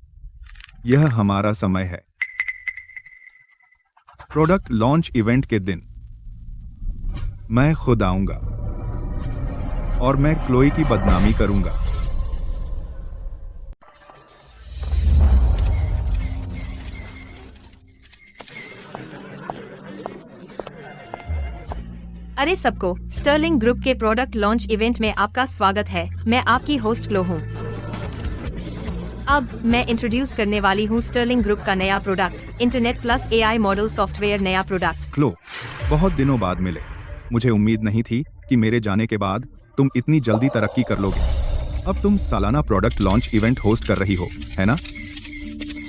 यह हमारा समय है। प्रोडक्ट लॉन्च इवेंट के दिन मैं खुद आऊंगा और मैं क्लोई की बदनामी करूंगा। अरे सबको, स्टर्लिंग ग्रुप के प्रोडक्ट लॉन्च इवेंट में आपका स्वागत है। मैं आपकी होस्ट क्लो हूँ। अब मैं इंट्रोड्यूस करने वाली हूँ स्टर्लिंग ग्रुप का नया product, internet plus AI model software नया प्रोडक्ट। क्लो, बहुत दिनों बाद मिले। मुझे उम्मीद नहीं थी कि मेरे जाने के बाद तुम इतनी जल्दी तरक्की कर लोगे। अब तुम सालाना प्रोडक्ट लॉन्च इवेंट होस्ट कर रही हो, है ना?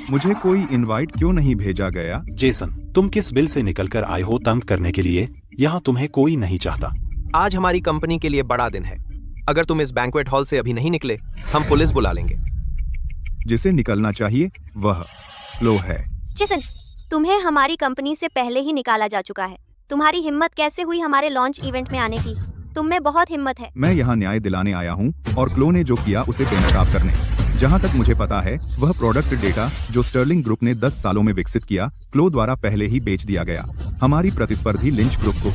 मुझे कोई इनवाइट क्यों नहीं भेजा गया? जेसन, तुम किस बिल से निकलकर आए हो तंग करने के लिए? यहाँ तुम्हें कोई नहीं चाहता। आज हमारी कंपनी के लिए बड़ा दिन है। अगर तुम इस बैंक्वेट हॉल से अभी नहीं निकले, हम पुलिस बुला लेंगे। जिसे निकलना चाहिए वह क्लो है। जेसन, तुम्हें हमारी कंपनी से पहले ही निकाला जा चुका है। तुम्हारी हिम्मत कैसे हुई हमारे लॉन्च इवेंट में आने की? तुम में बहुत हिम्मत है। मैं यहाँ न्याय दिलाने आया हूँ और क्लो ने जो किया उसे बेनकाब करने। जहाँ तक मुझे पता है, वह प्रोडक्ट डेटा जो स्टर्लिंग ग्रुप ने 10 सालों में विकसित किया, क्लो द्वारा पहले ही बेच दिया गया हमारी प्रतिस्पर्धी लिंच ग्रुप को।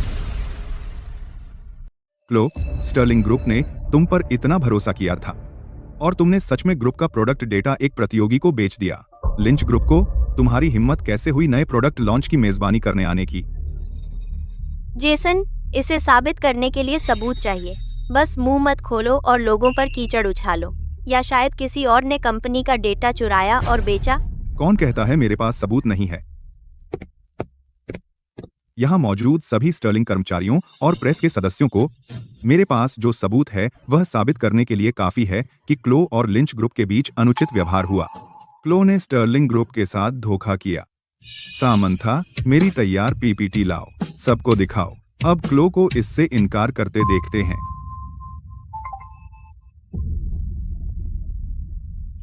क्लो, स्टर्लिंग ग्रुप ने तुम पर इतना भरोसा किया था और तुमने सच में ग्रुप का प्रोडक्ट डेटा एक प्रतियोगी को बेच दिया। लिंच ग्रुप को तुम्हारी हिम्मत कैसे हुई नए प्रोडक्ट लॉन्च की मेजबानी करने आने की? जेसन, इसे साबित करने के लिए सबूत चाहिए। बस मुंह मत खोलो और लोगों पर कीचड़ उछालो। या शायद किसी और ने कंपनी का डेटा चुराया और बेचा? कौन कहता है मेरे पास सबूत नहीं है? यहाँ मौजूद सभी स्टर्लिंग कर्मचारियों और प्रेस के सदस्यों को मेरे पास जो सबूत है वह साबित करने के लिए काफी है कि क्लो और लिंच ग्रुप के बीच अनुचित व्यवहार हुआ। क्लो ने स्टर्लिंग ग्रुप के साथ धोखा किया। सामंथा, मेरी तैयार पीपीटी लाओ, सबको दिखाओ। अब क्लो को इससे इनकार करते देखते हैं।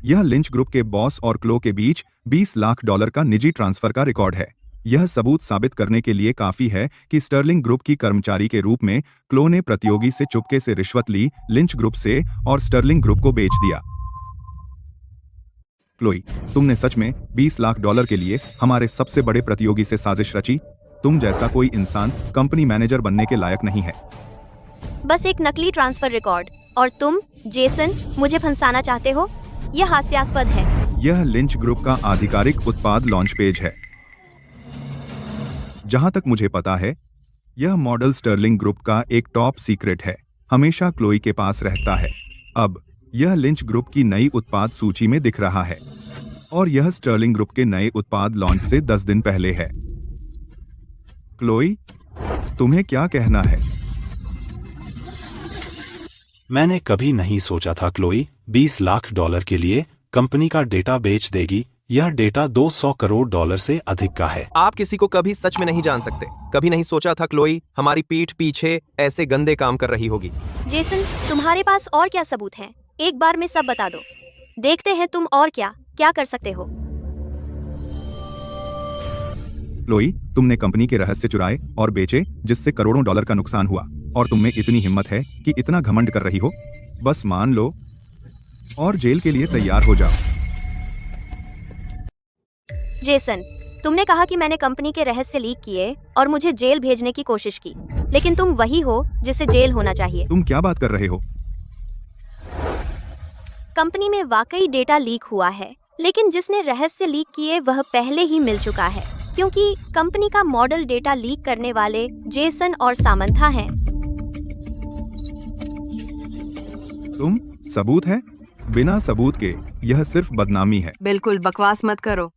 यह लिंच ग्रुप के बॉस और क्लो के बीच $20 लाख का निजी ट्रांसफर का रिकॉर्ड है। यह सबूत साबित करने के लिए काफी है कि स्टर्लिंग ग्रुप की कर्मचारी के रूप में क्लो ने प्रतियोगी से चुपके से रिश्वत ली, लिंच ग्रुप से, और स्टर्लिंग ग्रुप को बेच दिया। क्लोई, तुमने सच में $20 लाख के लिए हमारे सबसे बड़े प्रतियोगी से साजिश रची? तुम जैसा कोई इंसान कंपनी मैनेजर बनने के लायक नहीं है। बस एक नकली ट्रांसफर रिकॉर्ड, और तुम, जेसन, मुझे फंसाना चाहते हो? यह हास्यास्पद है। यह लिंच ग्रुप का आधिकारिक उत्पाद लॉन्च पेज है। जहां तक मुझे पता है, यह मॉडल स्टर्लिंग ग्रुप का एक टॉप सीक्रेट है, हमेशा क्लोई के पास रहता है। अब यह लिंच ग्रुप की नई उत्पाद सूची में दिख रहा है और यह स्टर्लिंग ग्रुप के नए उत्पाद लॉन्च से 10 दिन पहले है। क्लोई, तुम्हें क्या कहना है? मैंने कभी नहीं सोचा था क्लोई $20 लाख के लिए कंपनी का डेटा बेच देगी। यह डेटा $200 करोड़ से अधिक का है। आप किसी को कभी सच में नहीं जान सकते। कभी नहीं सोचा था क्लोई हमारी पीठ पीछे ऐसे गंदे काम कर रही होगी। जेसन, तुम्हारे पास और क्या सबूत हैं? एक बार में सब बता दो। देखते हैं तुम और क्या कर सकते हो। क्लोई, तुमने कंपनी के रहस्य चुराए और बेचे, जिससे करोड़ों डॉलर का नुकसान हुआ, और तुम में इतनी हिम्मत है कि इतना घमंड कर रही हो? बस मान लो और जेल के लिए तैयार हो जाओ। जेसन, तुमने कहा कि मैंने कंपनी के रहस्य लीक किए और मुझे जेल भेजने की कोशिश की, लेकिन तुम वही हो जिसे जेल होना चाहिए। तुम क्या बात कर रहे हो? कंपनी में वाकई डेटा लीक हुआ है, लेकिन जिसने रहस्य लीक किए वह पहले ही मिल चुका है, क्योंकि कंपनी का मॉडल डेटा लीक करने वाले जेसन और सामंथा हैं। तुम सबूत है? बिना सबूत के यह सिर्फ बदनामी है। बिल्कुल बकवास मत करो।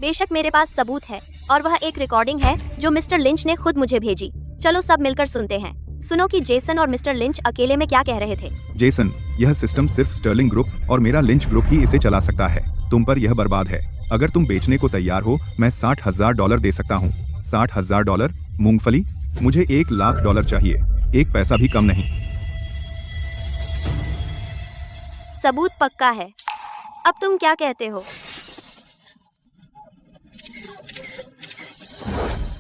बेशक मेरे पास सबूत है, और वह एक रिकॉर्डिंग है जो मिस्टर लिंच ने खुद मुझे भेजी। चलो सब मिलकर सुनते हैं। सुनो कि जेसन और मिस्टर लिंच अकेले में क्या कह रहे थे। जेसन, यह सिस्टम सिर्फ स्टर्लिंग ग्रुप और मेरा लिंच ग्रुप ही इसे चला सकता है। तुम पर यह बर्बाद है। अगर तुम बेचने को तैयार हो, मैं $60,000 दे सकता हूँ। $60,000? मूंगफली, मुझे $1 लाख चाहिए, एक पैसा भी कम नहीं। सबूत पक्का है। अब तुम क्या कहते हो?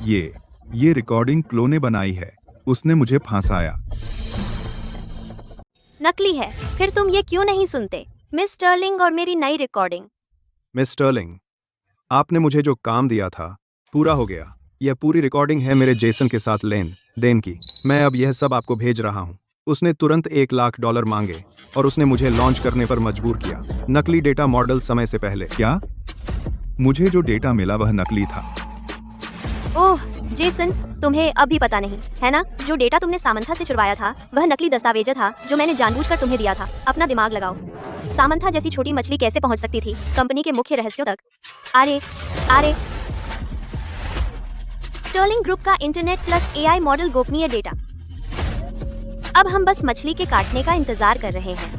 ये रिकॉर्डिंग क्लो ने बनाई है। उसने मुझे फांसाया। नकली है। फिर तुम ये क्यों नहीं सुनते? मिस स्टर्लिंग और मेरी नई रिकॉर्डिंग। मिस स्टर्लिंग, आपने मुझे जो काम दिया था पूरा हो गया। यह पूरी रिकॉर्डिंग है मेरे जेसन के साथ लेन देन की। मैं अब यह सब आपको भेज रहा हूँ। उसने तुरंत $1 लाख मांगे और उसने मुझे लॉन्च करने पर मजबूर किया। नकली डेटा मॉडल समय से पहले। क्या? मुझे जो डेटा मिला वह नकली था। ओह जेसन, तुम्हें अभी पता नहीं है ना? जो डेटा तुमने सामंथा से चुरवाया था वह नकली दस्तावेज था जो मैंने जानबूझकर तुम्हें दिया था। अपना दिमाग लगाओ। सामंथा जैसी छोटी मछली कैसे पहुंच सकती थी कंपनी के मुख्य रहस्यों तक? अरे स्टर्लिंग ग्रुप का इंटरनेट प्लस AI मॉडल गोपनीय डेटा। अब हम बस मछली के काटने का इंतजार कर रहे हैं।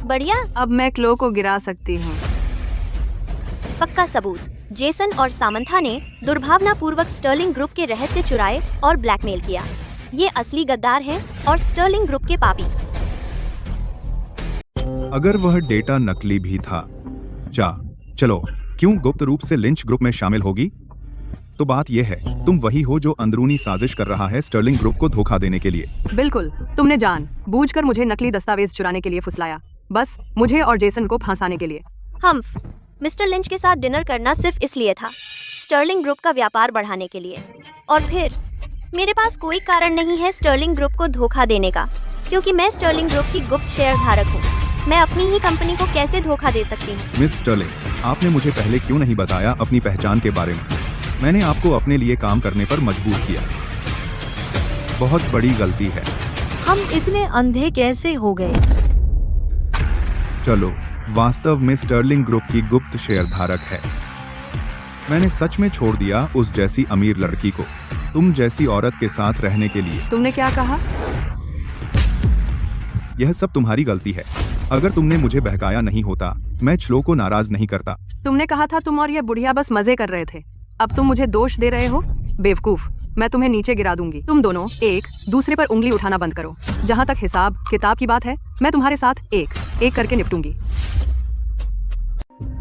बढ़िया। अब मैं क्लो को गिरा सकती हूँ। पक्का सबूत। जेसन और सामंथा ने दुर्भावनापूर्वक स्टर्लिंग ग्रुप के रहस्य चुराए और ब्लैकमेल किया। ये असली गद्दार हैं और स्टर्लिंग ग्रुप के पापी। अगर वह डेटा नकली भी था, चलो क्यों गुप्त रूप से लिंच ग्रुप में शामिल होगी? तो बात यह है, तुम वही हो जो अंदरूनी साजिश कर रहा है स्टर्लिंग ग्रुप को धोखा देने के लिए। बिल्कुल, तुमने जानबूझकर मुझे नकली दस्तावेज चुराने के लिए फुसलाया, बस मुझे और जेसन को फंसाने के लिए। हम्फ, मिस्टर लिंच के साथ डिनर करना सिर्फ इसलिए था, स्टर्लिंग ग्रुप का व्यापार बढ़ाने के लिए। और फिर मेरे पास कोई कारण नहीं है स्टर्लिंग ग्रुप को धोखा देने का, क्योंकि मैं स्टर्लिंग ग्रुप की गुप्त शेयर धारक हूँ। मैं अपनी ही कंपनी को कैसे धोखा दे सकती हूँ? मिस स्टर्लिंग, आपने मुझे पहले क्यों नहीं बताया अपनी पहचान के बारे में? मैंने आपको अपने लिए काम करने पर मजबूर किया। बहुत बड़ी गलती है। हम इतने अंधे कैसे हो गए? चलो, वास्तव में स्टर्लिंग ग्रुप की गुप्त शेयरधारक है। मैंने सच में छोड़ दिया उस जैसी अमीर लड़की को तुम जैसी औरत के साथ रहने के लिए। तुमने क्या कहा? यह सब तुम्हारी गलती है। अगर तुमने मुझे बहकाया नहीं होता, मैं छलो को नाराज नहीं करता। तुमने कहा था तुम और ये बुढ़िया बस मजे कर रहे थे। अब तुम मुझे दोष दे रहे हो? बेवकूफ, मैं तुम्हें नीचे गिरा दूंगी। तुम दोनों एक दूसरे पर उंगली उठाना बंद करो। जहाँ तक हिसाब किताब की बात है, मैं तुम्हारे साथ एक एक करके निपटूंगी।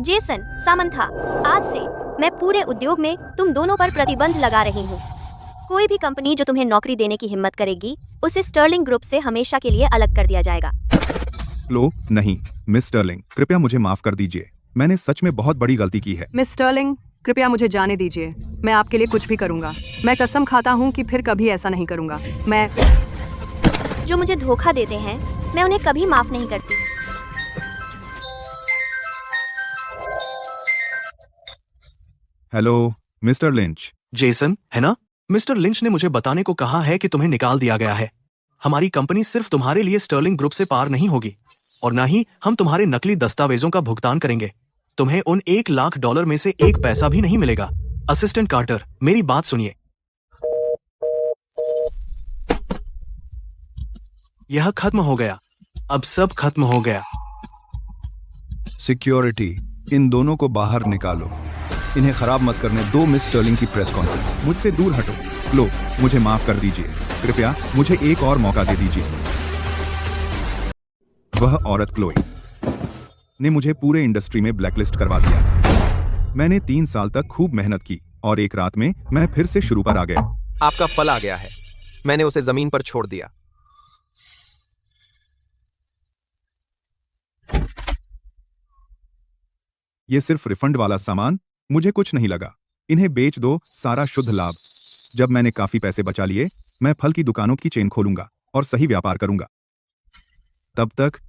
जेसन, सामंथा, आज से मैं पूरे उद्योग में तुम दोनों पर प्रतिबंध लगा रही हूँ। कोई भी कंपनी जो तुम्हें नौकरी देने की हिम्मत करेगी, उसे स्टर्लिंग ग्रुप से हमेशा के लिए अलग कर दिया जाएगा। लो, नहीं मिस स्टर्लिंग, कृपया मुझे माफ कर दीजिए। मैंने सच में बहुत बड़ी गलती की है। मिस स्टर्लिंग, कृपया मुझे जाने दीजिए। मैं आपके लिए कुछ भी करूंगा। मैं कसम खाता हूँ कि फिर कभी ऐसा नहीं करूंगा। मैं जो मुझे धोखा देते हैं, मैं उन्हें कभी माफ नहीं करती। Hello mister lynch. जेसन, है ना? मिस्टर लिंच ने मुझे बताने को कहा है कि तुम्हें निकाल दिया गया है। हमारी कंपनी सिर्फ तुम्हारे लिए स्टर्लिंग ग्रुप से पार नहीं होगी, और ना ही हम तुम्हारे नकली दस्तावेजों का भुगतान करेंगे। तुम्हें उन $1 लाख में से एक पैसा भी नहीं मिलेगा। असिस्टेंट कार्टर, मेरी बात सुनिए। यह खत्म हो गया। अब सब खत्म हो गया। सिक्योरिटी, इन दोनों को बाहर निकालो। इन्हें खराब मत करने दो। मिस स्टर्लिंग की प्रेस कॉन्फ्रेंस। मुझसे दूर हटो। लो, मुझे माफ कर दीजिए। कृपया मुझे एक और मौका दे दीजिए। वह औरत क्लोई ने मुझे पूरे इंडस्ट्री में ब्लैकलिस्ट करवा दिया। मैंने 3 साल तक खूब मेहनत की और एक रात में मैं फिर से शुरू पर आ गया। आपका फल आ गया है। मैंने उसे जमीन पर छोड़ दिया। ये सिर्फ रिफंड वाला सामान, मुझे कुछ नहीं लगा। इन्हें बेच दो, सारा शुद्ध लाभ। जब मैंने काफी पैसे बचा लिए, मैं फल की दुकानों की चेन खोलूंगा और सही व्यापार करूंगा। तब तक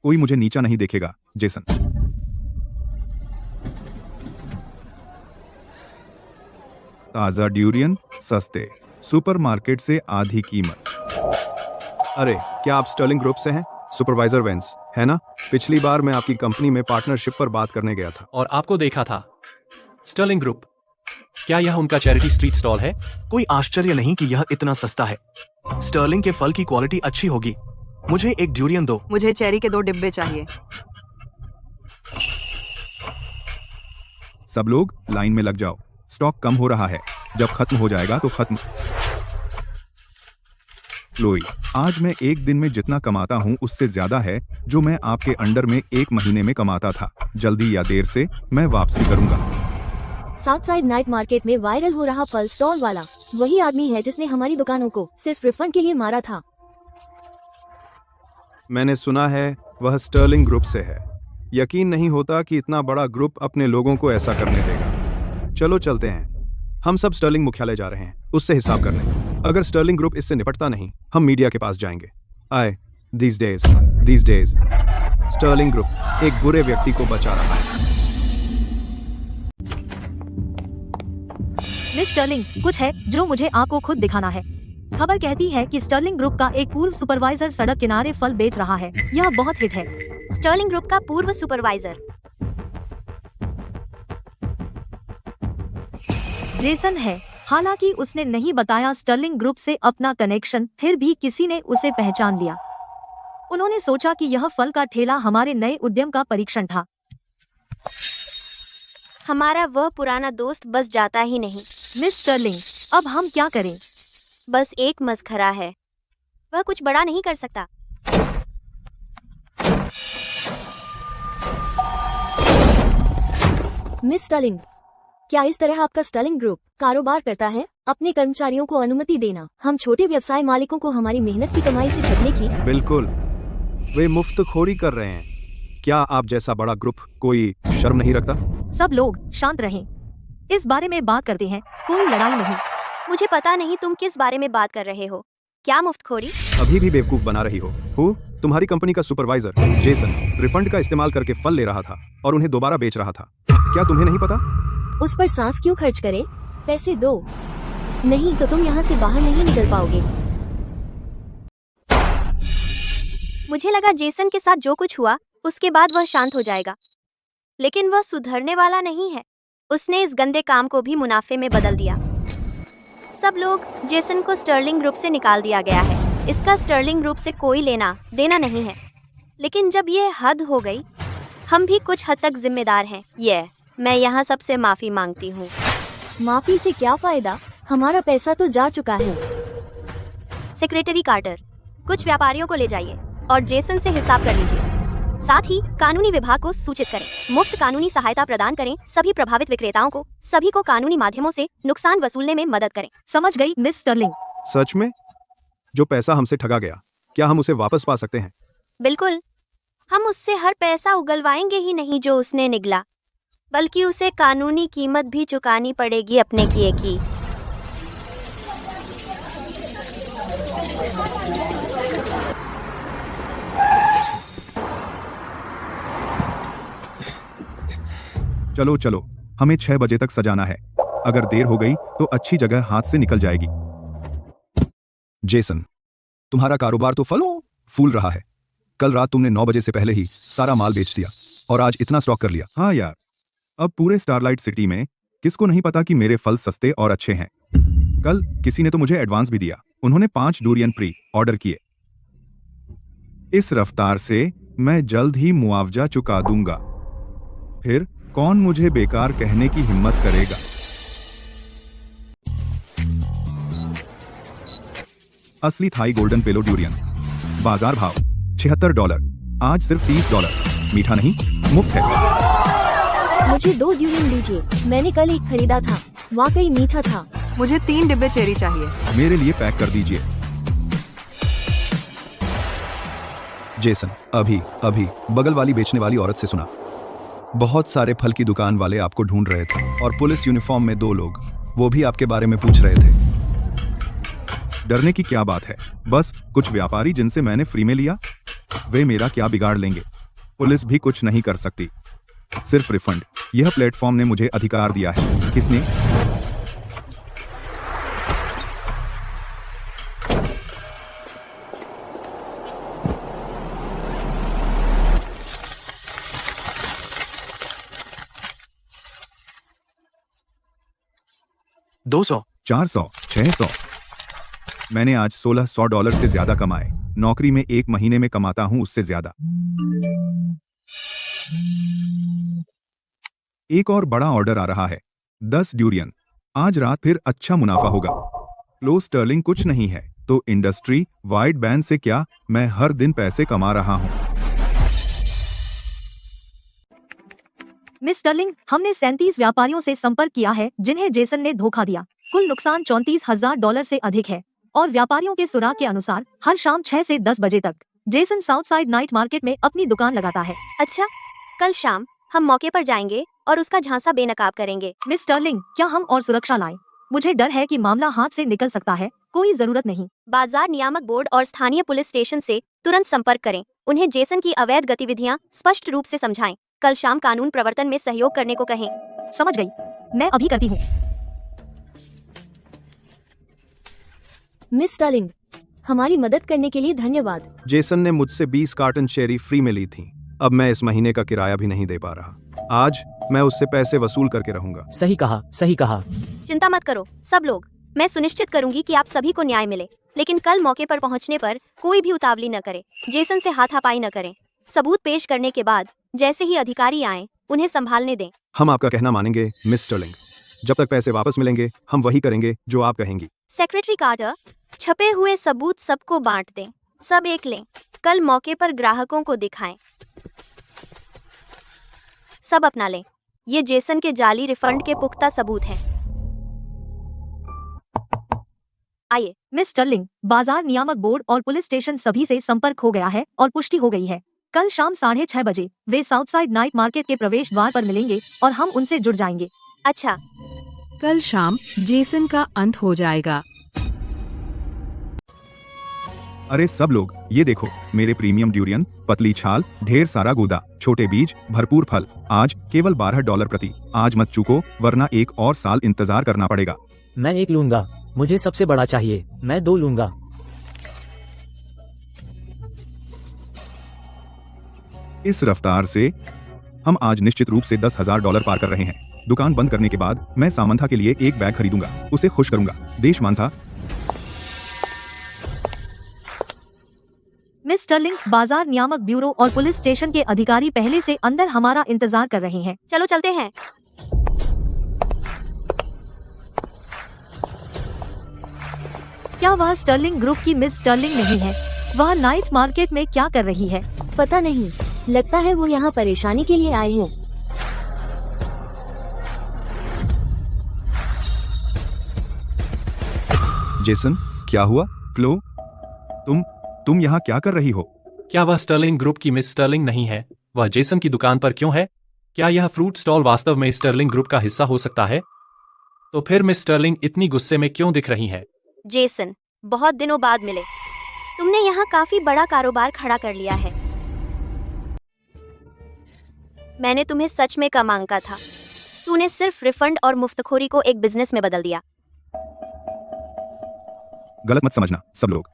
कोई मुझे नीचा नहीं देखेगा। जेसन। ताजा ड्यूरियन, सस्ते, सुपरमार्केट से आधी कीमत। अरे, क्या आप स्टर्लिंग ग्रुप से हैं? सुपरवाइजर वेंस, है ना? पिछली बार मैं आपकी कंपनी में पार्टनरशिप पर बात करने गया था और आपको देखा था। स्टर्लिंग ग्रुप, क्या यह उनका चैरिटी स्ट्रीट स्टॉल है? कोई आश्चर्य नहीं कि यह इतना सस्ता है। स्टर्लिंग के फल की क्वालिटी अच्छी होगी। मुझे एक ड्यूरियन दो। मुझे चेरी के 2 डिब्बे चाहिए। सब लोग लाइन में लग जाओ। स्टॉक कम हो रहा है। जब खत्म हो जाएगा तो खत्म। क्लोई, आज मैं एक दिन में जितना कमाता हूं उससे ज्यादा है जो मैं आपके अंडर में 1 महीने में कमाता था। जल्दी या देर से मैं वापसी करूंगा। साउथ साइड नाइट मार्केट में वायरल हो रहा फल स्टॉल वाला वही आदमी है जिसने हमारी दुकानों को सिर्फ रिफंड के लिए मारा था। मैंने सुना है वह स्टर्लिंग ग्रुप से है। यकीन नहीं होता कि इतना बड़ा ग्रुप अपने लोगों को ऐसा करने देगा। चलो चलते हैं, हम सब स्टर्लिंग मुख्यालय जा रहे हैं उससे हिसाब करने। अगर स्टर्लिंग ग्रुप इससे निपटता नहीं, हम मीडिया के पास जाएंगे। आए these days स्टर्लिंग ग्रुप एक बुरे व्यक्ति को बचा रहा है। मिस स्टर्लिंग, कुछ है जो मुझे आपको खुद दिखाना है। खबर कहती है कि स्टर्लिंग ग्रुप का एक पूर्व सुपरवाइजर सड़क किनारे फल बेच रहा है। यह बहुत हिट है। स्टर्लिंग ग्रुप का पूर्व सुपरवाइजर जेसन है। हालांकि उसने नहीं बताया स्टर्लिंग ग्रुप से अपना कनेक्शन, फिर भी किसी ने उसे पहचान लिया। उन्होंने सोचा कि यह फल का ठेला हमारे नए उद्यम का परीक्षण था। हमारा वह पुराना दोस्त बस जाता ही नहीं। मिस स्टर्लिंग, अब हम क्या करें? बस एक मस्खरा है, वह कुछ बड़ा नहीं कर सकता। मिस स्टर्लिंग, क्या इस तरह आपका स्टर्लिंग ग्रुप कारोबार करता है? अपने कर्मचारियों को अनुमति देना हम छोटे व्यवसाय मालिकों को हमारी मेहनत की कमाई से ठगने की। बिल्कुल, वे मुफ्तखोरी कर रहे हैं। क्या आप जैसा बड़ा ग्रुप कोई शर्म नहीं रखता? सब लोग शांत रहें। इस बारे में बात करते हैं, कोई लड़ाई नहीं। मुझे पता नहीं तुम किस बारे में बात कर रहे हो। क्या मुफ्तखोरी? अभी भी बेवकूफ बना रही हो? तुम्हारी कंपनी का सुपरवाइजर जेसन रिफंड का इस्तेमाल करके फल ले रहा था और उन्हें दोबारा बेच रहा था। क्या तुम्हें नहीं पता? उस पर सांस क्यों खर्च करे? पैसे दो, नहीं तो तुम यहाँ से बाहर नहीं निकल पाओगे। मुझे लगा जेसन के साथ जो कुछ हुआ उसके बाद वह शांत हो जाएगा, लेकिन वह सुधरने वाला नहीं है। उसने इस गंदे काम को भी मुनाफे में बदल दिया। सब लोग, जेसन को स्टर्लिंग ग्रुप से निकाल दिया गया है। इसका स्टर्लिंग ग्रुप से कोई लेना देना नहीं है। लेकिन जब ये हद हो गई, हम भी कुछ हद तक जिम्मेदार हैं। मैं यहाँ सबसे माफी मांगती हूँ। माफी से क्या फायदा? हमारा पैसा तो जा चुका है। सेक्रेटरी कार्टर, कुछ व्यापारियों को ले जाइए और जेसन से हिसाब कर लीजिए। साथ ही कानूनी विभाग को सूचित करें। मुफ्त कानूनी सहायता प्रदान करें। सभी प्रभावित विक्रेताओं को सभी को कानूनी माध्यमों से नुकसान वसूलने में मदद करें। समझ गई मिस स्टर्लिंग। सच में? जो पैसा हमसे ठगा गया, क्या हम उसे वापस पा सकते हैं? बिल्कुल, हम उससे हर पैसा उगलवाएंगे ही नहीं जो उसने निगला, बल्कि उसे कानूनी कीमत भी चुकानी पड़ेगी अपने किए की। चलो, हमें 6 बजे तक सजाना है। अगर देर हो गई तो अच्छी जगह हाथ से निकल जाएगी। जेसन, तुम्हारा कारोबार तो फूल रहा है। कल रात तुमने 9 बजे से पहले ही सारा माल बेच दिया और आज इतना स्टॉक कर लिया। हाँ यार, अब पूरे स्टारलाइट सिटी में किसको नहीं पता कि मेरे फल सस्ते और अच्छे हैं। कल किसी ने तो मुझे एडवांस भी दिया। उन्होंने 5 डूरियन प्री ऑर्डर किए। इस रफ्तार से मैं जल्द ही मुआवजा चुका दूंगा। फिर कौन मुझे बेकार कहने की हिम्मत करेगा? असली थाई गोल्डन पेलो डूरियन, बाजार भाव $76, आज सिर्फ $30। मीठा नहीं, मुफ्त है। मुझे 2 ड्यूरियन दीजिए। मैंने कल एक खरीदा था, वाकई मीठा था। मुझे 3 डिब्बे चेरी चाहिए। मेरे लिए पैक कर दीजिए। जेसन, अभी बगल वाली बेचने वाली औरत से सुना। बहुत सारे फल की दुकान वाले आपको ढूंढ रहे थे और पुलिस यूनिफॉर्म में 2 लोग, वो भी आपके बारे में पूछ रहे थे। डरने की क्या बात है? बस कुछ व्यापारी जिनसे मैंने फ्री में लिया, वे मेरा क्या बिगाड़ लेंगे? पुलिस भी कुछ नहीं कर सकती, सिर्फ रिफंड। यह प्लेटफॉर्म ने मुझे अधिकार दिया है। किसने? $200, 400, 600। मैंने आज $1600 से ज्यादा कमाए। नौकरी में 1 महीने में कमाता हूं उससे ज्यादा। एक और बड़ा ऑर्डर आ रहा है, 10 ड्यूरियन। आज रात फिर अच्छा मुनाफा होगा। क्लोज स्टर्लिंग कुछ नहीं है तो इंडस्ट्री वाइड बैन से क्या, मैं हर दिन पैसे कमा रहा हूं। मिस स्टर्लिंग, हमने 37 व्यापारियों से संपर्क किया है जिन्हें जेसन ने धोखा दिया। कुल नुकसान $34,000 से अधिक है और व्यापारियों के सुराग के अनुसार हर शाम 6 से 10 बजे तक Jason south side night market में अपनी दुकान लगाता है। अच्छा, कल शाम हम मौके पर जाएंगे और उसका झांसा बेनकाब करेंगे। मिस स्टर्लिंग, क्या हम और सुरक्षा लाएं? मुझे डर है कि मामला हाथ से निकल सकता है। कोई जरूरत नहीं। बाजार नियामक बोर्ड और स्थानीय पुलिस स्टेशन से तुरंत संपर्क करें। उन्हें जेसन की अवैध गतिविधियां स्पष्ट रूप से समझाएं। कल शाम कानून प्रवर्तन में सहयोग करने को कहें। समझ गई, मैं अभी करती हूँ। मिस स्टर्लिंग, हमारी मदद करने के लिए धन्यवाद। जेसन ने मुझसे 20 कार्टन चेरी फ्री में ली थी। अब मैं इस महीने का किराया भी नहीं दे पा रहा। आज मैं उससे पैसे वसूल करके रहूंगा। सही कहा, सही कहा। चिंता मत करो सब लोग, मैं सुनिश्चित करूंगी कि आप सभी को न्याय मिले। लेकिन कल मौके पर पहुंचने पर कोई भी उतावली न करे। जेसन से हाथापाई न करें। सबूत पेश करने के बाद जैसे ही अधिकारी आए उन्हें संभालने दें। हम आपका कहना मानेंगे मिस स्टर्लिंग। जब तक पैसे वापस मिलेंगे हम वही करेंगे जो आप कहेंगी। सेक्रेटरी कार्टर, छपे हुए सबूत सबको बांट दें। सब एक लें। कल मौके पर ग्राहकों को दिखाएं। सब अपना लें। ये जेसन के जाली रिफंड के पुख्ता सबूत हैं। आइए। मिस स्टर्लिंग, बाजार नियामक बोर्ड और पुलिस स्टेशन सभी से संपर्क हो गया है और पुष्टि हो गई है। कल शाम 6:30 बजे वे साउथ साइड नाइट मार्केट के प्रवेश द्वार पर मिलेंगे और हम उनसे जुड़ जाएंगे। अच्छा, कल शाम जेसन का अंत हो जाएगा। अरे सब लोग, ये देखो मेरे प्रीमियम ड्यूरियन, पतली छाल, ढेर सारा गूदा, छोटे बीज, भरपूर फल। आज केवल $12 प्रति। आज मत चूको वरना एक और साल इंतजार करना पड़ेगा। मैं एक लूंगा, मुझे सबसे बड़ा चाहिए। मैं 2 लूंगा। इस रफ्तार से हम आज निश्चित रूप से $10,000 पार कर रहे हैं। दुकान बंद करने के बाद मैं सामंथा के लिए एक बैग खरीदूंगा, उसे खुश करूंगा। देशमांथा। मिस स्टर्लिंग, बाजार नियामक ब्यूरो और पुलिस स्टेशन के अधिकारी पहले से अंदर हमारा इंतजार कर रहे हैं। चलो चलते हैं। क्या वह स्टर्लिंग ग्रुप की मिस स्टर्लिंग नहीं है? वह नाइट मार्केट में क्या कर रही है? पता नहीं, लगता है वो यहाँ परेशानी के लिए आए हैं। जेसन, क्या हुआ? क्लो, तुम यहाँ क्या कर रही हो? क्या वह स्टर्लिंग ग्रुप की मिस स्टर्लिंग नहीं है? वह जेसन की दुकान पर क्यों है? क्या यह फ्रूट स्टॉल वास्तव में स्टर्लिंग ग्रुप का हिस्सा हो सकता है? तो फिर मिस स्टर्लिंग इतनी गुस्से में क्यों दिख रही है? जेसन, बहुत दिनों बाद मिले। तुमने यहाँ काफी बड़ा कारोबार खड़ा कर लिया है। मैंने तुम्हें सच में कम आंका था। तूने सिर्फ रिफंड और मुफ्तखोरी को एक बिजनेस में बदल दिया। गलत मत समझना सब लोग,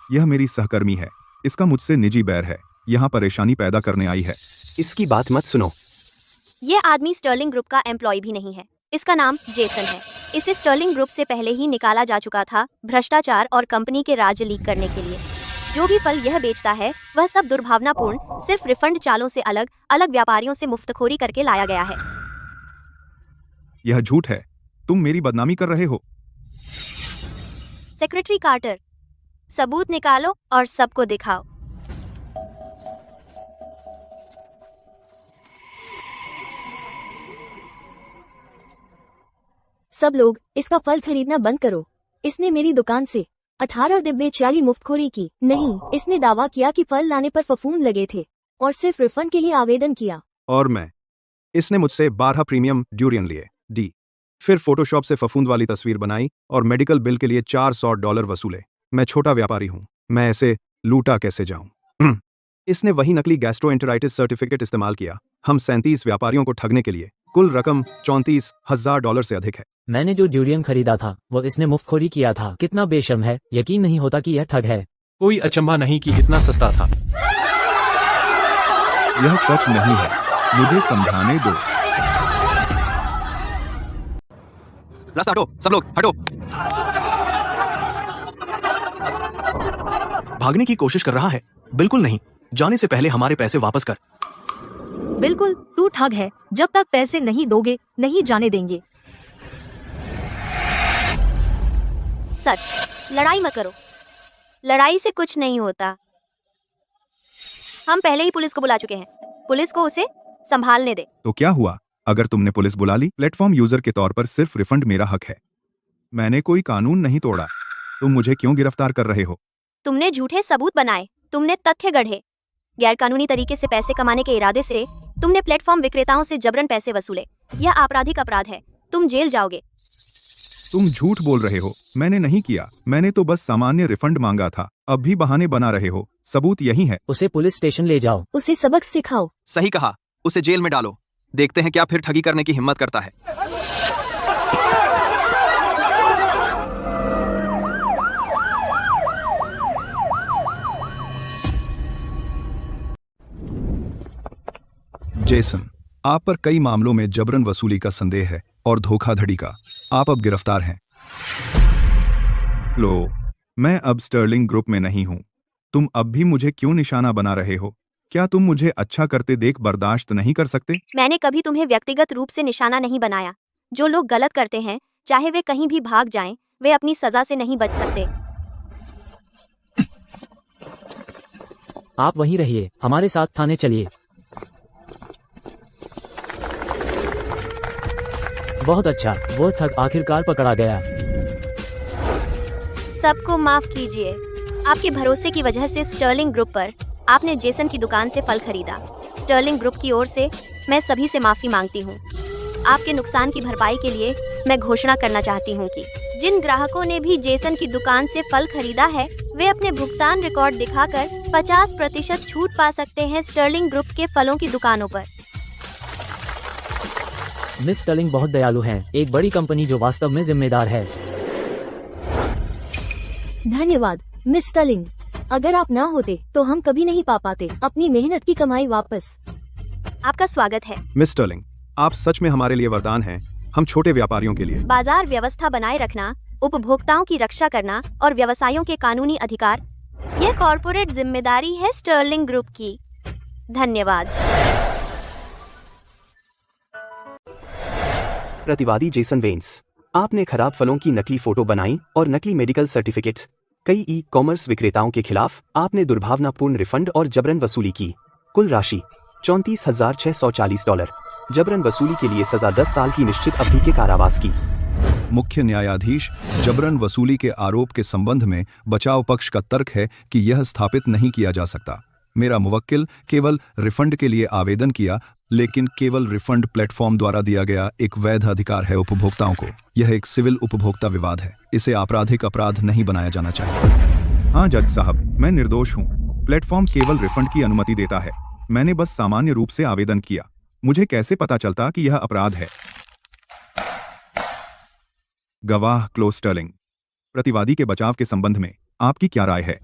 यह मेरी सहकर्मी है। इसका मुझसे निजी बैर है। यहाँ परेशानी पैदा करने आई है। इसकी बात मत सुनो। ये आदमी स्टर्लिंग ग्रुप का एम्प्लॉय भी नहीं है। इसका नाम जेसन है। इसे स्टर्लिंग ग्रुप से पहले ही निकाला जा चुका था भ्रष्टाचार और कंपनी के राज लीक करने के लिए। जो भी फल यह बेचता है वह सब दुर्भावनापूर्ण, सिर्फ रिफंड चालों से अलग अलग व्यापारियों से मुफ्तखोरी करके लाया गया है। यह झूठ है। तुम मेरी बदनामी कर रहे हो। सेक्रेटरी कार्टर, सबूत निकालो और सबको दिखाओ। सब लोग, इसका फल खरीदना बंद करो। इसने मेरी दुकान से 18 डिब्बे चेरी मुफ्तखोरी की। नहीं, इसने दावा किया कि फल लाने पर फफूंद लगे थे और सिर्फ रिफंड के लिए आवेदन किया। और इसने मुझसे 12 प्रीमियम ड्यूरियन लिए। डी, फिर फोटोशॉप से फफूंद वाली तस्वीर बनाई और मेडिकल बिल के लिए $400 वसूले। मैं छोटा व्यापारी हूँ, मैं ऐसे लूटा कैसे जाऊं? इसने वही नकली गैस्ट्रोएंटेराइटिस सर्टिफिकेट इस्तेमाल किया। हम 37 व्यापारियों को ठगने के लिए। कुल रकम $34,000 से अधिक है। मैंने जो ड्यूरियन खरीदा था वो इसने मुफ्तखोरी किया था। कितना बेशर्म है। यकीन नहीं होता कि यह ठग है। कोई अचंभा नहीं कि इतना सस्ता था। यह सच नहीं है। मुझे समझाने दो। रास्ता हटो, सब लोग हटो। भागने की कोशिश कर रहा है? बिल्कुल नहीं। जाने से पहले हमारे पैसे वापस कर। बिल्कुल, तू ठग है। जब तक पैसे नहीं दोगे नहीं जाने देंगे। सर, लड़ाई मत करो। लड़ाई से कुछ नहीं होता। हम पहले ही पुलिस को बुला चुके हैं। पुलिस को उसे संभालने दे। तो क्या हुआ अगर तुमने पुलिस बुला ली? प्लेटफॉर्म यूजर के तौर पर सिर्फ रिफंड मेरा हक है। मैंने कोई कानून नहीं तोड़ा। तुम मुझे क्यों गिरफ्तार कर रहे हो? तुमने झूठे सबूत बनाए, तुमने तथ्य गढ़े। गैरकानूनी तरीके से पैसे कमाने के इरादे से तुमने प्लेटफॉर्म विक्रेताओं से जबरन पैसे वसूले। यह आपराधिक अपराध है, तुम जेल जाओगे। तुम झूठ बोल रहे हो। मैंने नहीं किया। मैंने तो बस सामान्य रिफंड मांगा था। अब भी बहाने बना रहे हो। सबूत यही है। उसे पुलिस स्टेशन ले जाओ। उसे सबक सिखाओ। सही कहा, उसे जेल में डालो। देखते हैं क्या फिर ठगी करने की हिम्मत करता है। जेसन, आप पर कई मामलों में जबरन वसूली का संदेह है और धोखाधड़ी का। आप अब गिरफ्तार हैं। लो, मैं अब स्टर्लिंग ग्रुप में नहीं हूं। तुम अब भी मुझे क्यों निशाना बना रहे हो? क्या तुम मुझे अच्छा करते देख बर्दाश्त नहीं कर सकते? मैंने कभी तुम्हें व्यक्तिगत रूप से निशाना नहीं बनाया। जो लोग गलत करते हैं, चाहे वे कहीं भी भाग जाएं, वे अपनी सजा से नहीं बच सकते। आप वहीं रहिए, हमारे साथ थाने चलिए। बहुत अच्छा, वो ठग आखिरकार पकड़ा गया। सबको माफ कीजिए। आपके भरोसे की वजह से स्टर्लिंग ग्रुप पर आपने जेसन की दुकान से फल खरीदा। स्टर्लिंग ग्रुप की ओर से मैं सभी से माफी मांगती हूँ। आपके नुकसान की भरपाई के लिए मैं घोषणा करना चाहती हूँ कि जिन ग्राहकों ने भी जेसन की दुकान से फल खरीदा है, वे अपने भुगतान रिकॉर्ड दिखाकर 50% छूट पा सकते हैं स्टर्लिंग ग्रुप के फलों की दुकानों पर। मिस स्टर्लिंग बहुत दयालु हैं, एक बड़ी कंपनी जो वास्तव में जिम्मेदार है। धन्यवाद मिस स्टर्लिंग। अगर आप ना होते तो हम कभी नहीं पा पाते अपनी मेहनत की कमाई वापस। आपका स्वागत है। मिस स्टर्लिंग, आप सच में हमारे लिए वरदान हैं, हम छोटे व्यापारियों के लिए। बाजार व्यवस्था बनाए रखना, उपभोक्ताओं की रक्षा करना और व्यवसायों के कानूनी अधिकार, यह कॉर्पोरेट जिम्मेदारी है स्टर्लिंग ग्रुप की। धन्यवाद। प्रतिवादी जेसन वेन्स, आपने खराब फलों की नकली फोटो बनाई और नकली मेडिकल सर्टिफिकेट। कई ई-कॉमर्स विक्रेताओं के खिलाफ आपने दुर्भावनापूर्ण रिफंड और जबरन वसूली की। कुल राशि $34,640। जबरन वसूली के लिए सजा 10 साल की निश्चित अवधि के कारावास की। मुख्य न्यायाधीश, जबरन वसूली के आरोप के संबंध में बचाव पक्ष का तर्क है कि यह स्थापित नहीं किया जा सकता। मेरा मुवक्किल केवल रिफंड के लिए आवेदन किया, लेकिन केवल रिफंड प्लेटफॉर्म द्वारा दिया गया एक वैध अधिकार है उपभोक्ताओं को। यह एक सिविल उपभोक्ता विवाद है। इसे आपराधिक अपराध नहीं बनाया जाना चाहिए। हाँ जज साहब, मैं निर्दोष हूँ। प्लेटफॉर्म केवल रिफंड की अनुमति देता है। मैंने बस सामान्य रूप से आवेदन किया। मुझे कैसे पता चलता कि यह अपराध है? गवाह क्लो स्टर्लिंग, प्रतिवादी के बचाव के संबंध में आपकी क्या राय है?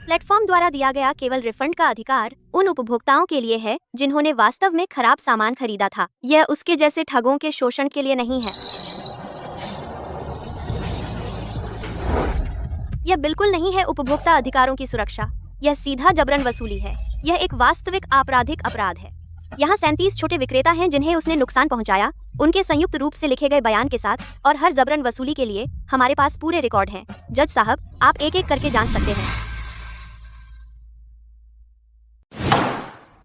प्लेटफॉर्म द्वारा दिया गया केवल रिफंड का अधिकार उन उपभोक्ताओं के लिए है जिन्होंने वास्तव में खराब सामान खरीदा था। यह उसके जैसे ठगों के शोषण के लिए नहीं है। यह बिल्कुल नहीं है उपभोक्ता अधिकारों की सुरक्षा। यह सीधा जबरन वसूली है। यह एक वास्तविक आपराधिक अपराध है। यहाँ 37 छोटे विक्रेता हैं जिन्हें उसने नुकसान पहुँचाया, उनके संयुक्त रूप से लिखे गए बयान के साथ, और हर जबरन वसूली के लिए हमारे पास पूरे रिकॉर्ड हैं। जज साहब, आप एक एक करके जांच सकते हैं।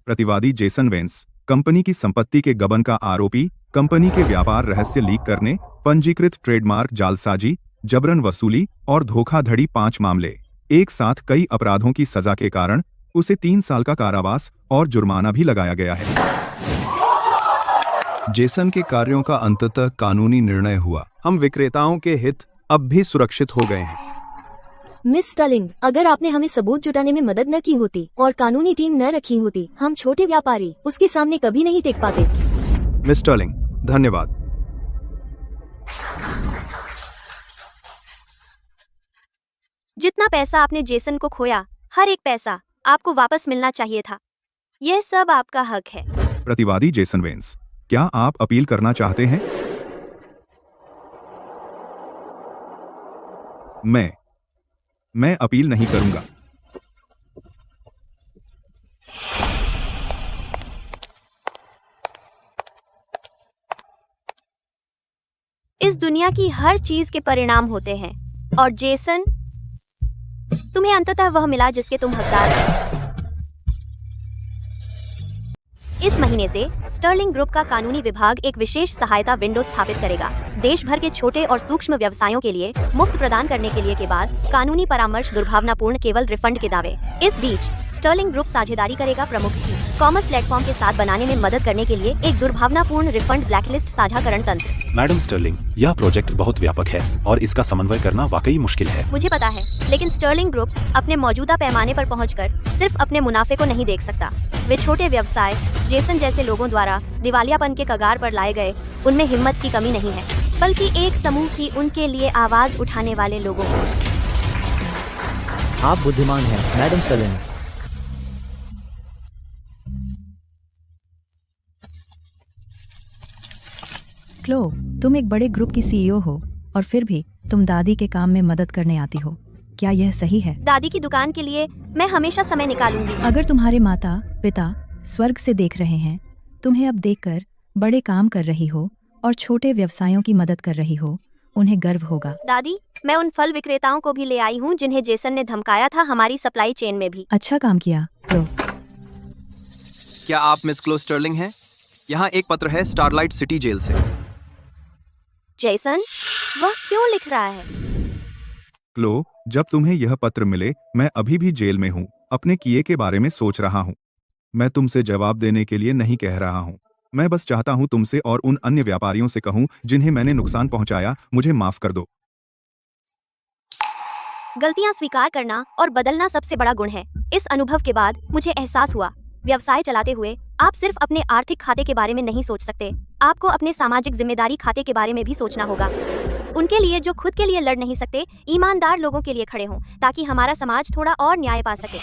प्रतिवादी जेसन वेन्स, कंपनी की संपत्ति के गबन का आरोपी, कंपनी के व्यापार रहस्य लीक करने, पंजीकृत ट्रेडमार्क जालसाजी, जबरन वसूली और धोखाधड़ी 5 मामले। एक साथ कई अपराधों की सजा के कारण उसे 3 साल का कारावास और जुर्माना भी लगाया गया है। जेसन के कार्यों का अंततः कानूनी निर्णय हुआ। हम विक्रेताओं के हित अब भी सुरक्षित हो गए हैं। मिस स्टर्लिंग, अगर आपने हमें सबूत जुटाने में मदद न की होती और कानूनी टीम न रखी होती, हम छोटे व्यापारी उसके सामने कभी नहीं टिक पाते। मिस स्टर्लिंग, धन्यवाद। जितना पैसा आपने जेसन को खोया, हर एक पैसा आपको वापस मिलना चाहिए था। यह सब आपका हक है। प्रतिवादी जेसन वेन्स, क्या आप अपील करना चाहते हैं? मैं अपील नहीं करूंगा। इस दुनिया की हर चीज के परिणाम होते हैं, और जेसन, तुम्हें अंततः वह मिला जिसके तुम हकदार हो। इस महीने से स्टर्लिंग ग्रुप का कानूनी विभाग एक विशेष सहायता विंडो स्थापित करेगा। देश भर के छोटे और सूक्ष्म व्यवसायों के लिए मुफ्त प्रदान करने के लिए के बाद कानूनी परामर्श दुर्भावनापूर्ण केवल रिफंड के दावे। इस बीच स्टर्लिंग ग्रुप साझेदारी करेगा प्रमुख कॉमर्स प्लेटफॉर्म के साथ बनाने में मदद करने के लिए एक दुर्भावनापूर्ण रिफंड ब्लैकलिस्ट साझाकरण तंत्र। मैडम स्टर्लिंग, यह प्रोजेक्ट बहुत व्यापक है और इसका समन्वय करना वाकई मुश्किल है। मुझे पता है, लेकिन स्टर्लिंग ग्रुप अपने मौजूदा पैमाने पर पहुंचकर सिर्फ अपने मुनाफे को नहीं देख सकता। वे छोटे व्यवसाय जेसन जैसे लोगों द्वारा दिवालियापन के कगार पर लाए गए, उनमें हिम्मत की कमी नहीं है, बल्कि एक समूह की उनके लिए आवाज उठाने वाले लोगों को। आप बुद्धिमान हैं मैडम स्टर्लिंग। क्लो, तुम एक बड़े ग्रुप की सीईओ हो और फिर भी तुम दादी के काम में मदद करने आती हो। क्या यह सही है? दादी की दुकान के लिए मैं हमेशा समय निकालूंगी। अगर तुम्हारे माता पिता स्वर्ग से देख रहे हैं, तुम्हें अब देखकर बड़े काम कर रही हो और छोटे व्यवसायों की मदद कर रही हो, उन्हें गर्व होगा। दादी, मैं उन फल विक्रेताओं को भी ले आई हूँ जिन्हें जेसन ने धमकाया था, हमारी सप्लाई चेन में भी। अच्छा काम किया क्लो। क्या आप मिस क्लो स्टर्लिंग हैं? यहाँ एक पत्र है स्टारलाइट सिटी जेल से। जेसन, वह क्यों लिख रहा है? क्लो, जब तुम्हें यह पत्र मिले, मैं अभी भी जेल में हूँ, अपने किए के बारे में सोच रहा हूँ। मैं तुमसे जवाब देने के लिए नहीं कह रहा हूँ, मैं बस चाहता हूँ तुमसे और उन अन्य व्यापारियों से कहूँ जिन्हें मैंने नुकसान पहुँचाया, मुझे माफ कर दो। गलतियाँ स्वीकार करना और बदलना सबसे बड़ा गुण है। इस अनुभव के बाद मुझे एहसास हुआ, व्यवसाय चलाते हुए आप सिर्फ अपने आर्थिक खाते के बारे में नहीं सोच सकते, आपको अपने सामाजिक जिम्मेदारी खाते के बारे में भी सोचना होगा। उनके लिए जो खुद के लिए लड़ नहीं सकते, ईमानदार लोगों के लिए खड़े हों, ताकि हमारा समाज थोड़ा और न्याय पा सके।